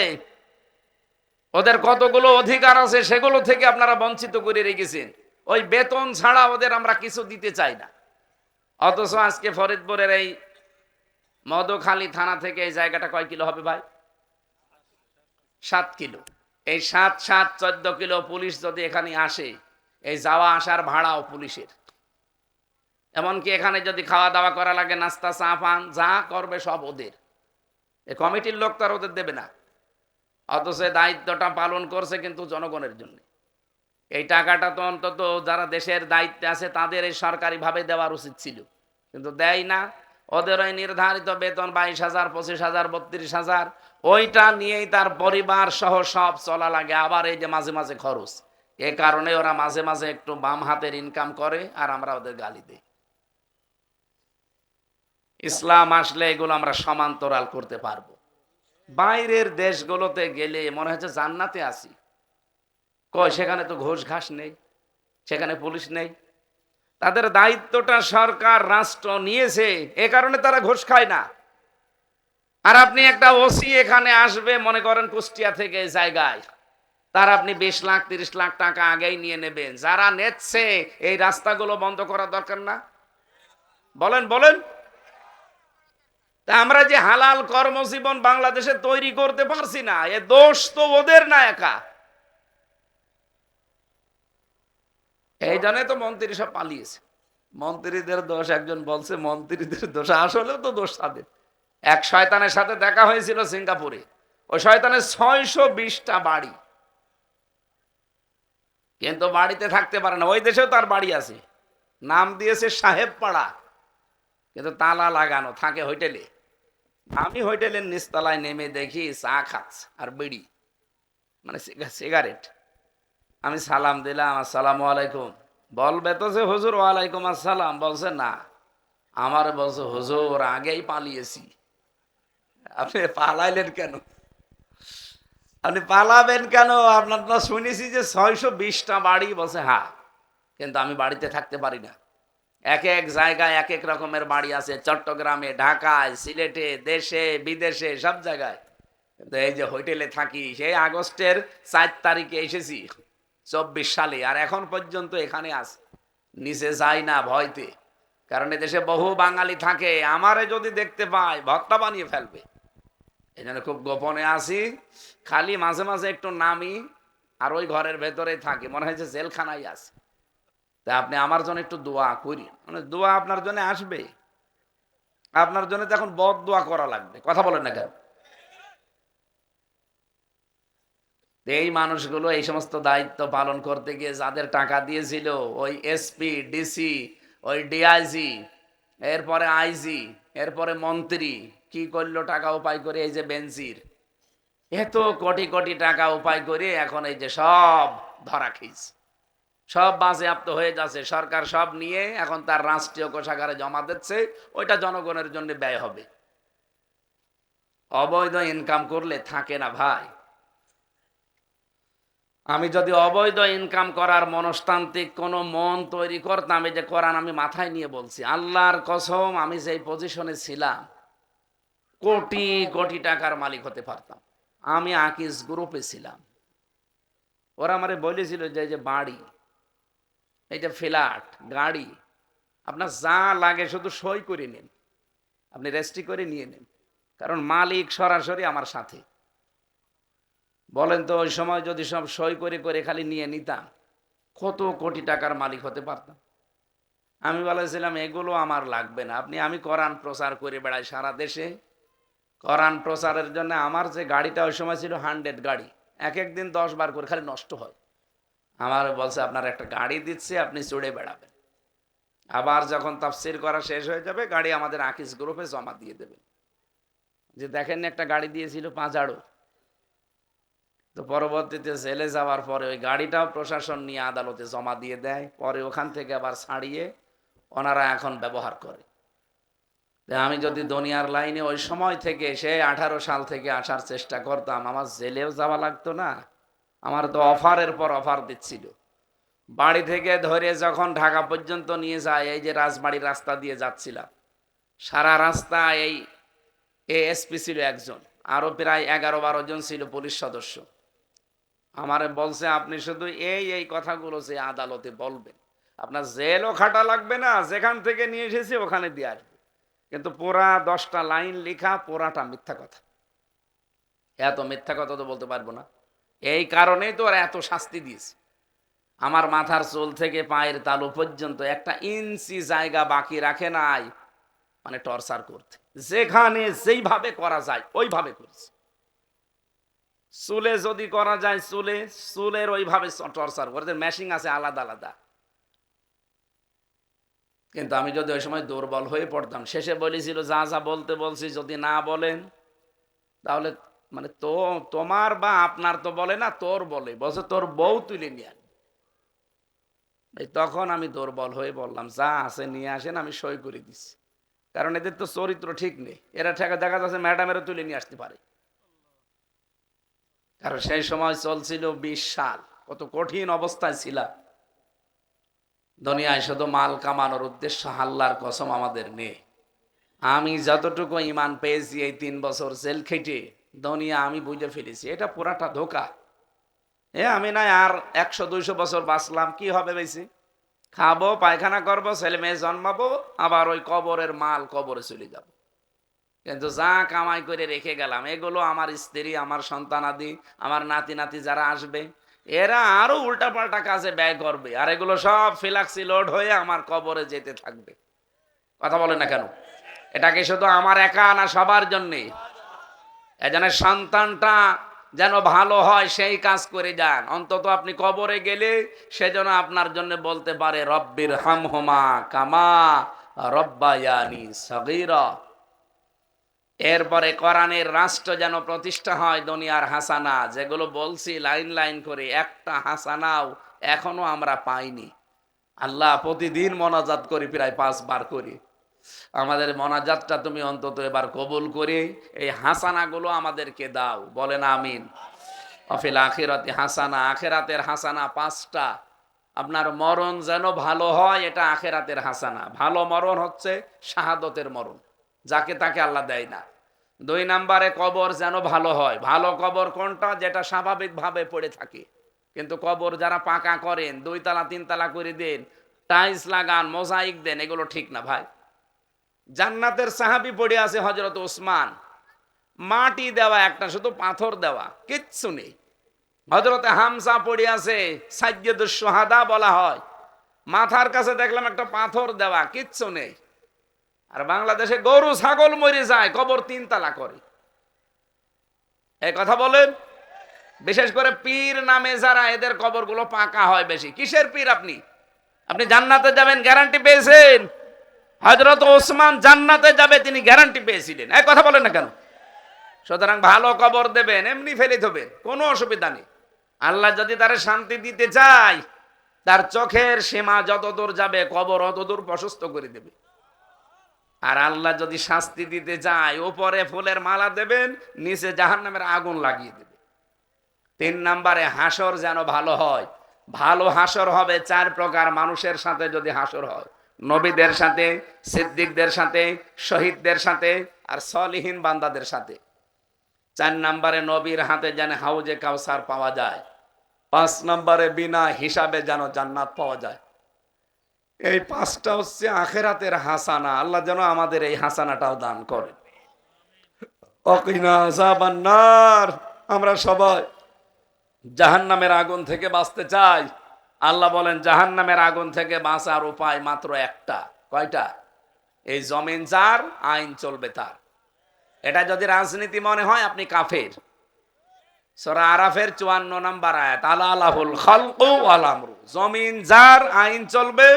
ওদের কতগুলো অধিকার আছে সেগুলো থেকে আপনারা বঞ্চিত করে রেখেছেন। ওই বেতন ছাড়া ওদের আমরা কিছু দিতে চাই না। অথচ আজকে ফরিদপুরের এই মধুখালী থানা থেকে এই জায়গাটা কয় কিলো হবে ভাই? 7 কিলো। এই 7 7 14 কিলো পুলিশ যদি এখানে আসে, এই যাওয়া আসার ভাড়াও পুলিশের। এমনকি এখানে যদি খাওয়া দাওয়া করা লাগে, নাস্তা চা পান যা করবে সব ওদের। এই কমিটির লোক তো আর ওদের দেবে না। অথচ দায়িত্বটা পালন করছে কিন্তু জনগণের জন্য। এই টাকাটা তো অন্তত যারা দেশের দায়িত্বে আছে তাদের এই সরকারিভাবে দেওয়ার উচিত ছিল, কিন্তু দেয় না। ওদের ওই নির্ধারিত বেতন 22,000, 25,000, 32,000, ওইটা নিয়েই তার পরিবার সহ সব চলা লাগে। আবার এই যে মাঝে মাঝে খরচ, এ কারণে ওরা মাঝে মাঝে একটু বাম হাতের ইনকাম করে আর আমরা ওদের গালি দিই। ইসলাম আসলে এগুলো আমরা সমান্তরাল করতে পারবো। বাইরের দেশগুলোতে গেলে মনে হচ্ছে জান্নাতে আছি। কই, সেখানে তো ঘুষ ঘাস নেই, সেখানে পুলিশ নেই। তাদের দায়িত্বটা সরকার রাষ্ট্র নিয়েছে, এ কারণে তারা ঘুষ খায় না। আর আপনি একটা ওসি এখানে আসবে মনে করেন কুষ্টিয়া থেকে জায়গায়, তার আপনি 20 লাখ 30 লাখ টাকা আগেই নিয়ে নেবেন। যারা নেচ্ছে এই রাস্তাগুলো বন্ধ করা দরকার না? বলেন বলেন। তা আমরা যে হালাল কর্মজীবন বাংলাদেশে তৈরি করতে পারছি না, এ দোষ তো ওদের না একা। এই জন্য তো মন্ত্রী সব পালিয়েছে। মন্ত্রীদের দোষ, একজন বলছে মন্ত্রীদের দোষ, আসলেও তো দোষ তাদের। এক শয়তানের সাথে দেখা হয়েছিল সিঙ্গাপুরে। ওই শয়তানের 620টা বাড়ি, কিন্তু বাড়িতে থাকতে পারে না। ওই দেশেও তার বাড়ি আছে, নাম দিয়েছে সাহেব পাড়া, কিন্তু তালা লাগানো, থাকে হোটেলে। আমি হোটেলের নিচতলায় নেমে দেখি চা খাচ্ছে আর বিড়ি, মানে সিগারেট। আমি সালাম দিলাম, আসসালামু আলাইকুম। বলবে তো যে হুজুর ওয়ালাইকুম আসসালাম, বলছে না, আমার বলছে হুজুর আগেই পালিয়েছি। আপনি পালাইলেন কেন? আপনি পালাবেন কেন? আপনার তো শুনেছি যে 620টা বাড়ি। বলছে হ্যাঁ, কিন্তু আমি বাড়িতে থাকতে পারি না। এক এক জায়গায় এক এক রকমের বাড়ি আছে, চট্টগ্রামে, ঢাকায়, সিলেটে, দেশে বিদেশে সব জায়গায়। কিন্তু এই যে হোটেলে থাকি, সেই আগস্টের 4 তারিখে এসেছি 24 সালে, আর এখন পর্যন্ত এখানে আছে। নিচে যাই না ভয়তে, কারণ এদেশে বহু বাঙালি থাকে, আমারে যদি দেখতে পায় ভর্তা বানিয়ে ফেলবে। এই জন্য খুব গোপনে আসি, খালি মাঝে মাঝে একটু নামি, আর ওই ঘরের ভেতরেই থাকি, মনে হয়েছে জেলখানায় আছে। তা আপনি আমার জন্য একটু দোয়া করি, মানে দোয়া আপনার জন্য আসবে। আপনার জন্য তো এখন বদ দোয়া করা লাগবে, কথা বলেন না কেন? এই মানুষগুলো এই সমস্ত দায়িত্ব পালন করতে গিয়ে যাদের টাকা দিয়েছিল, ওই এসপি, ডিসি, ওই ডিআইজি, এরপরে আইজি, এরপরে মন্ত্রী, কি করলো টাকা উপায় করে? এই যে বেনজির, এত কোটি কোটি টাকা উপায় করে এখন এই যে সব ধরা খেয়েছে, সব বাজেয়াপ্ত হয়ে যাচ্ছে। সরকার সব নিয়ে এখন তার রাষ্ট্রীয় কোষাগারে জমা দিচ্ছে, ওইটা জনগণের জন্য ব্যয় হবে। অবৈধ ইনকাম করলে থাকে না ভাই। আমি যদি অবৈধ ইনকাম করার মনস্তান্ত্রিক কোনো মন তৈরি করতাম, এই যে কোরআন আমি মাথায় নিয়ে বলছি, আল্লাহর কসম, আমি যে পজিশনে ছিলাম কোটি কোটি টাকার মালিক হতে পারতাম। আমি আকিস গ্রুপে ছিলাম, ওরা আমারে বলেছিল যে এই যে বাড়ি, এই যে ফ্ল্যাট, গাড়ি, আপনার যা লাগে শুধু সই করে নিন, আপনি রেজিস্ট্রি করে নিয়ে নিন, কারণ মালিক সরাসরি আমার সাথে। বলেন তো ওই সময় যদি সব সই করে করে খালি নিয়ে নিতাম, কত কোটি টাকার মালিক হতে পারতাম। আমি বলেছিলাম এগুলো আমার লাগবে না, আমি কোরআন প্রচার করে বেড়াই সারা দেশে। কোরআন প্রচারের জন্য আমার যে গাড়িটা ওই সময় ছিল 100 গাড়ি, এক একদিন 10 বার করে খালি নষ্ট হয়। আমার বলছে আপনার একটা গাড়ি দিচ্ছে, আপনি চড়ে বেড়াবেন, আবার যখন তাফসির করা শেষ হয়ে যাবে গাড়ি আমাদের আকিস গ্রুপে জমা দিয়ে দেবেন। যে দেখেন একটা গাড়ি দিয়েছিল পাঁচাড়ো, তো পরবর্তীতে জেলে যাওয়ার পরে ওই গাড়িটাও প্রশাসন নিয়ে আদালতে জমা দিয়ে দেয়, পরে ওখান থেকে আবার ছাড়িয়ে ওনারা এখন ব্যবহার করে। আমি যদি দুনিয়ার লাইনে ওই সময় থেকে, সে 18 সাল থেকে আসার চেষ্টা করতাম, আমার জেলেও যাওয়া লাগতো না। আমার তো অফারের পর অফার দিচ্ছিল। বাড়ি থেকে ধরে যখন ঢাকা পর্যন্ত নিয়ে যায়, এই যে রাজবাড়ির রাস্তা দিয়ে যাচ্ছিলাম, সারা রাস্তা এই এএসপি ছিল একজন, আরো প্রায় 11-12 জন ছিল পুলিশ সদস্য। আমারে বলছে আপনি শুধু এই কথাগুলো যে আদালতে বলবেন, আপনার জেলও খাটা লাগবে না, যেখান থেকে নিয়ে এসেছি ওখানে দিয়ে আসবে। কিন্তু পুরা 10টা লাইন লেখা, পুরাটা মিথ্যা কথা। এত মিথ্যা কথা তো বলতে পারবো না। এই কারণেই তো ওরা এত শাস্তি দিয়েছে। আমার মাথার চুল থেকে পায়ের তালু পর্যন্ত একটা ইঞ্চি জায়গা বাকি রাখে নাই, মানে টর্চার করতে, যেখানে যেইভাবে করা যায় ওইভাবে করছে। চুলে যদি করা যায় চুলের ওইভাবে টর্চার করে, মেশিং আছে আলাদা আলাদা। কিন্তু আমি যদি ওই সময় দুর্বল হয়ে পড়তাম, শেষে বলেছিল যা যা বলতে বলছি যদি না বলেন তাহলে, মানে তো তোমার বা আপনার তো বলে না, তোর বলে, বলছে তোর বউ তুলে নিয়ে আন। তখন আমি দুর্বল হয়ে বললাম যা আছে নিয়ে আসেন, আমি সই করে দিচ্ছি। কারণ এদের তো চরিত্র ঠিক নেই, এরা দেখা যাচ্ছে ম্যাডামেরও তুলে নিয়ে আসতে পারে। কারণ সেই সময় চলছিল 20 সাল, কত কঠিন অবস্থায় ছিলাম। দুনিয়ায় শুধু মাল কামানোর উদ্দেশ্য, আল্লাহর কসম আমাদের নেই। আমি যতটুকু ইমান পেয়েছি এই 3 বছর জেল খেটে, দুনিয়া আমি বুঝে ফেলেছি এটা পুরাটা ধোঁকা। আমি নাই আর 100-200 বছর বাঁচলাম, কি হবে বেশি? খাবো, পায়খানা করবো, ছেলে মেয়ে জন্মাবো, আবার ওই কবরের মাল কবরে চলে যাব। কিন্তু যা কামাই করে রেখে গেলাম, এগুলো আমার স্ত্রী, আমার সন্তানাদি, আমার নাতি নাতি যারা আসবে, এরা আরো উল্টাপাল্টা কাজে ব্যয় করবে, আর এগুলো সব ফিলাক্সি লোড হয়ে আমার কবরে যেতে থাকবে। কথা বলে না কেন? এটাকে শুধু আমার একা না, সবার জন্যে। এজন্য সন্তানটা যেন ভালো হয় সেই কাজ করে যান। অন্তত আপনি কবরে গেলে সেজন্য আপনার জন্য বলতে পারে রব্বির হামহুমা কামা রব্বায়ানি সগীরা। এরপরে কোরআনের রাষ্ট্র যেন প্রতিষ্ঠা হয়, দুনিয়ার হাসানা যেগুলো বলছি লাইন লাইন করে, একটা হাসানাও এখনো আমরা পাইনি। আল্লাহ প্রতিদিন মোনাজাত করি, প্রায় 5 বার করি। আমাদের মোনাজাতটা তুমি অন্তত এবার কবুল করে এই হাসানাগুলো আমাদেরকে দাও, বলেন আমিন। অফিল আখিরাতি হাসানা, আখেরাতের হাসানা 5টা। আপনার মরণ যেন ভালো হয়, এটা আখেরাতের হাসানা। ভালো মরণ হচ্ছে শাহাদতের মরণ, যাকে তাকে আল্লাহ দেয় না। 2 নম্বরে কবর যেন ভালো হয়। ভালো কবর কোনটা? যেটা স্বাভাবিকভাবে পড়ে থাকে। কিন্তু কবর যারা পাকা করেন, 2 তলা 3 তলা করে দেন, টাইলস লাগান, মোজাইক দেন, এগুলো ঠিক না ভাই। জান্নাতের সাহাবী পড়ে আছে হযরত ওসমান, মাটি দেওয়া একটা, শুধু পাথর দেওয়া, কিচ্ছু নেই। হযরতে হামজা পড়ে আছে, সাইয়্যিদুশ শুহাদা বলা হয়, মাথার কাছে দেখলাম একটা পাথর দেওয়া, কিচ্ছু নেই। আর বাংলাদেশে গরু ছাগল মরে যায়, কবর 3 তলা করে। এই কথা বলেন। বিশেষ করে পীর নামে যারা, এদের কবরগুলো পাকা হয় বেশি। কিসের পীর আপনি? আপনি জান্নাতে যাবেন গ্যারান্টি পেয়েছেন? হযরত ওসমান জান্নাতে যাবে, তিনি গ্যারান্টি পেয়েছিলেন। এই কথা বলেন না কেন? সুতরাং ভালো কবর দেবেন, এমনি ফেলে দেবেন, কোনো অসুবিধা নেই। আল্লাহ যদি তারে শান্তি দিতে চায়, তার চোখের সীমা যতদূর যাবে কবর অতদূর প্রশস্ত করে দেবে। আর আল্লাহ যদি শাস্তি দিতে চায়, উপরে ফুলের মালা দেবেন, নিচে জাহান্নামের আগুন লাগিয়ে দেবে। 3 নম্বরে হাসর যেন ভালো হয়। ভালো হাসর হবে 4 প্রকার মানুষের সাথে যদি হাসর হয়: নবীদের সাথে, সিদ্দিকদের সাথে, শহীদদের সাথে, আর সলিহীন বান্দাদের সাথে। 4 নম্বরে নবীর হাতে যেন হাউজে কাউসার পাওয়া যায়। 5 নম্বরে বিনা হিসাবে যেন জান্নাত পাওয়া যায়। এই 5টা হচ্ছে আখেরাতের হাসানা। আল্লাহ যেন আমাদের এই হাসানাটাও দান করেন। ওয়াকিনা আযাবান নার। আমরা সবাই জাহান্নামের আগুন থেকে বাঁচতে চাই। আল্লাহ বলেন জাহান্নামের আগুন থেকে বাঁচার উপায় মাত্র একটা। কয়টা? এই জমিন যার, আইন চলবে তার। এটা যদি রাজনীতি মনে হয়, আপনি কাফের। সূরা আরাফের 54 নম্বর আয়াত, আলা লাহুল খালকু ওয়াল আমরু। জমিন যার, আইন চলবে।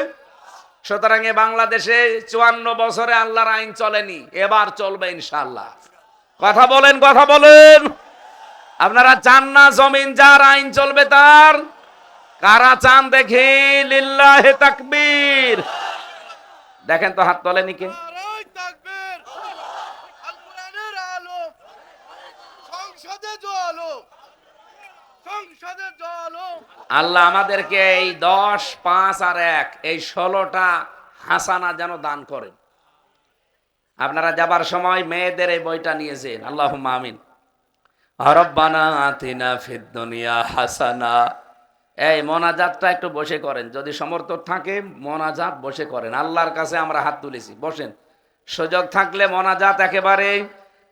সুতরাং বাংলাদেশে 54 বছরে আল্লাহর আইন চলেনি, এবার চলবে ইনশাআল্লাহ। কথা বলেন, কথা বলেন। আপনারা চান না জমিন যার, আইন চলবে তার? কারা চান দেখি? লিল্লাহি তাকবীর। দেখেন তো হাত তোলেনি কে? আল্লাহ আমাদেরকে এই 10, 5 আর 1, এই 16টা হাসানা যেন দান করেন। আপনারা যাবার সময় মেয়েদের এই বইটা নিয়ে যান, আল্লাহুম্মা আমিন। রব্বানা আতিনা ফিদ দুনিয়া হাসানা। এই মোনাজাতটা একটু বসে করেন, যদি সমর্থ থাকে মোনাজাত বসে করেন। আল্লাহর কাছে আমরা হাত তুলেছি, বসেন। সুযোগ থাকলে মোনাজাত একেবারে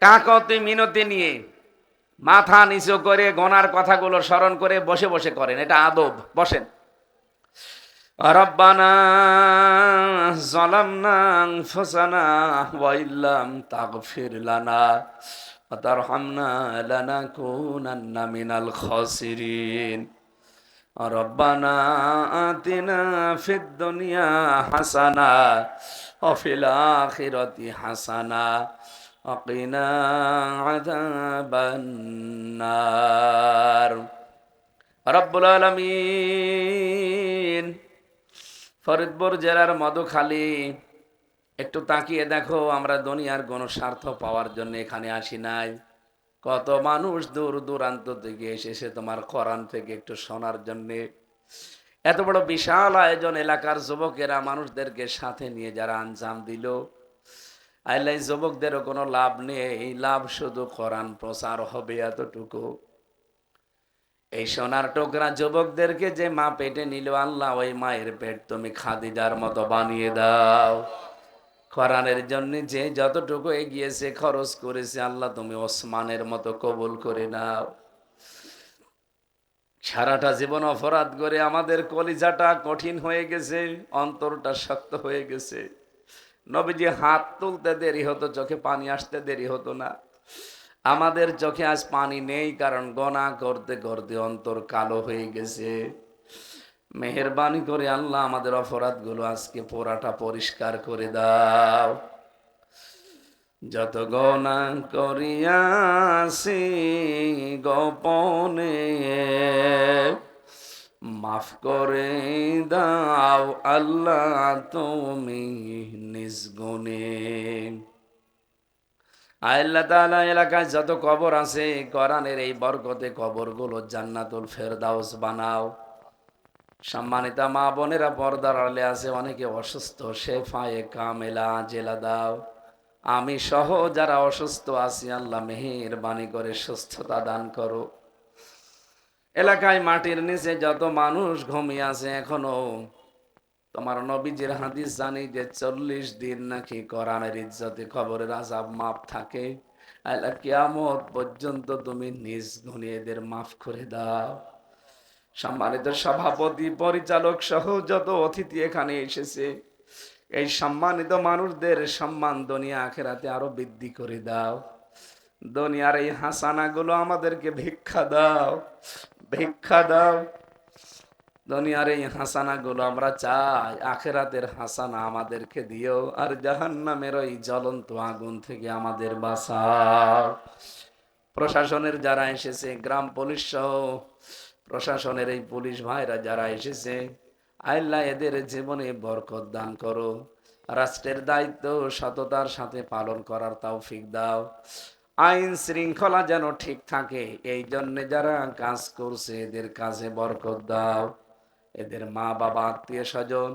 কাকতি মিনতি নিয়ে মাথা নিচু করে গোনার কথাগুলো স্মরণ করে বসে বসে করেন, এটা আদব। বসেন। রব্বানা যালামনা আনফুসানা ওয়া ইল্লাম তাগফির লানা ওয়া তারহামনা লানাকুনান্না মিনাল খাসিরিন। রব্বানা আতিনা ফিদ দুনিয়া হাসানা ওয়া ফিল আখিরাতি হাসানা ওয়া কিনা আযাবান নার। রব্বুল আলামিন, ফরিদপুর জেলার মধুখালী, একটু তাকিয়ে দেখো, আমরা দুনিয়ার কোনো স্বার্থ পাওয়ার জন্য এখানে আসি নাই। কত মানুষ দূর দূরান্ত থেকে এসেছে তোমার কোরআন থেকে একটু শোনার জন্য। এত বড় বিশাল আয়োজন, এলাকার যুবকেরা মানুষদেরকে সাথে নিয়ে যারা আঞ্জাম দিল, আল্লাহ যুবকদেরও কোনো লাভ নেই, লাভ শুধু কোরআন প্রচার হবে এতটুকু। এই সোনার টুকরা যুবকদেরকে যে মা পেটে নিল, আল্লাহ ওই মায়ের পেট তুমি খাদিজার মতো বানিয়ে দাও। কোরআনের জন্য যে যতটুকু এগিয়েছে, খরচ করেছে, আল্লাহ তুমি ওসমানের মতো কবুল করে নাও। সারাটা জীবন অপরাধ করে আমাদের কলিজাটা কঠিন হয়ে গেছে, অন্তরটা শক্ত হয়ে গেছে। নবীজি হাত তুলতে দেরি হতো, চোখে পানি আসতে দেরি হতো না। আমাদের চোখে আজ পানি নেই, কারণ গোনাহ করতে করতে অন্তর কালো হয়ে গেছে। মেহেরবানি করে আল্লাহ আমাদের অপরাধগুলো আজকে পুরাটা পরিষ্কার করে দাও। যত গোনাহ করিয়াছি গোপনে মাফ করে দাও আল্লাহ তুমি নিজ গুণে। আল্লাহ তাআলা এলাকায় যত কবর আছে, কোরআনের এই বরকতে কবরগুলো জান্নাতুল ফেরদাউস বানাও। সম্মানিতা মা বোনেরা, পর্দার আড়ালে আছে অনেকে অসুস্থ, শেফায়ে কামেলা আজেলা দাও। আমি সহ যারা অসুস্থ আছি, আল্লাহ মেহেরবানি করে সুস্থতা দান করো। এলাকায় মাটির নিচে যত মানুষ ঘুমিয়ে আছে এখনো, তোমার নবীজির হাদিস জানি যে 40 দিন নাকি কোরআনের ইজ্জতে কবরের আযাব মাফ থাকে। আল্লাহ কিয়ামত পর্যন্ত তুমি নিজ গুণে এদের মাফ করে দাও। সম্মানিত সভাপতি, পরিচালক সহ যত অতিথি এখানে এসেছে, এই সম্মানিত মানুষদের সম্মান দুনিয়া আখিরাতে আরো বৃদ্ধি করে দাও। দুনিয়ার এই হাসানাগুলো আমাদেরকে ভিক্ষা দাও, ভিক্ষা দাও। দুনিয়ার এই হাসানাগুলো আমরা চাই, আখিরাতের হাসানা আমাদেরকে দিও, আর জাহান্নামের ওই জ্বলন্ত আগুন থেকে আমাদের বাঁচাও। প্রশাসনের যারা এসেছে, গ্রাম পুলিশ সহ প্রশাসনের এই পুলিশ ভাইরা যারা এসেছে, আল্লাহ এদের জীবনে বরকত দান করো। রাষ্ট্রের দায়িত্ব সততার সাথে পালন করার তৌফিক দাও। আইন শৃঙ্খলা যেন ঠিক থাকে, এই জন্য যারা কাজ করছে এদের কাজে বরকত দাও। এদের মা বাবা, আত্মীয় স্বজন,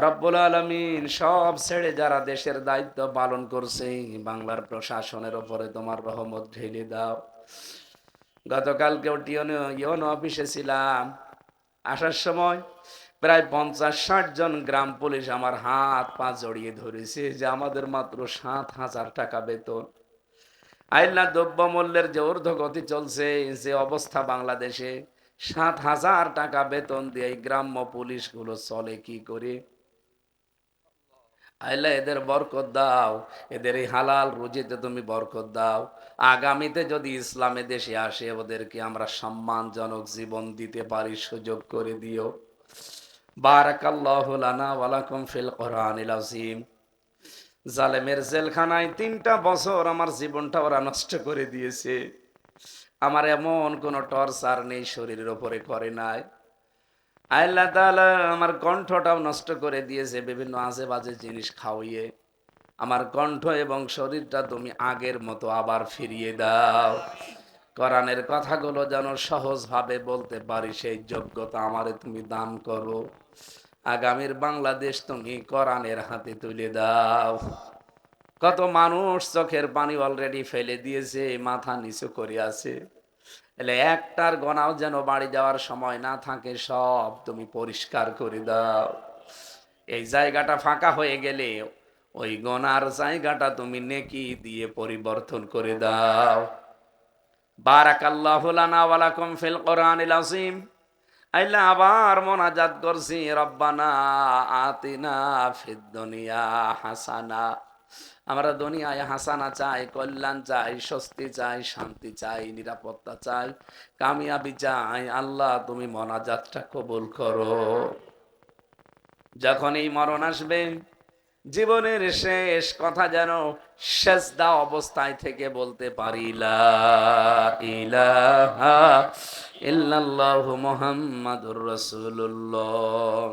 রব্বুল আলামিন সব ছেড়ে যারা দেশের দায়িত্ব পালন করছে, বাংলার প্রশাসনের উপরে তোমার রহমত ঢেলে দাও। গতকালকেও ইউনো অফিসে ছিলাম, আসার সময় প্রায় 50-60 জন গ্রাম পুলিশ আমার হাত পা জড়িয়ে ধরেছে যে আমাদের মাত্র 7,000 টাকা বেতন। আইল্লা দ্রব্য মূল্যের যে ঊর্ধ্বগতি চলছে, যে অবস্থা বাংলাদেশে, 7,000 টাকা বেতন দিয়ে এই গ্রাম্য পুলিশগুলো চলে কি করে? আল্লাহ এদের বরকত দাও, এদের এই হালাল রুজিতে তুমি বরকত দাও। আগামীতে যদি ইসলামে দেশে আসে, ওদেরকে আমরা সম্মানজনক জীবন দিতে পারি, সুযোগ করে দিও। বারাকাল্লাহু লানা ওয়া লাকুম ফিল কোরআনিল আযীম। জালেমের জেলখানায় 3টা বছর আমার জীবনটা ওরা নষ্ট করে দিয়েছে। আমার এমন কোনো টর্চার নেই, শরীরের উপরে করে নাই। আল্লাহ তাআলা আমার কণ্ঠটাও নষ্ট করে দিয়েছে বিভিন্ন আজে বাজে জিনিস খাওয়িয়ে। আমার কণ্ঠ এবং শরীরটা তুমি আগের মতো আবার ফিরিয়ে দাও। কোরআনের কথাগুলো যেন সহজভাবে বলতে পারি, সেই যোগ্যতা আমারে তুমি দান করো। আগামীর বাংলাদেশ তুমি কোরআনের হাতে তুলে দাও। কত মানুষ চোখের পানি অলরেডি ফেলে দিয়েছে, মাথা নিচু করে আছে। এলে একটার গোনাও যেন বাড়ি যাওয়ার সময় না থাকে, সব তুমি পরিষ্কার করে দাও। এই জায়গাটা ফাঁকা হয়ে গেলে ওই গোনার জায়গাটা তুমি নেকি দিয়ে পরিবর্তন করে দাও। বারাকাল্লাহু লানা ওয়া লাকুম ফিল কোরআনিল আযীম। আইলা আবার মোনাজাত করছি, রব্বানা আতিনা ফিদ দুনিয়া হাসানা। আমরা দুনিয়ায় হাসানা চাই, কল্যাণ চাই, স্বস্তি চাই, শান্তি চাই, নিরাপত্তা চাই, কামিয়াবি চাই। আল্লাহ তুমি মোনাজাতটা কবুল করো। যখন এই মরণ আসবে, জীবনের শেষ কথা যেন সেজদা অবস্থায় থেকে বলতে পারি, লা ইলাহা ইল্লাল্লাহু মুহাম্মাদুর রাসূলুল্লাহ।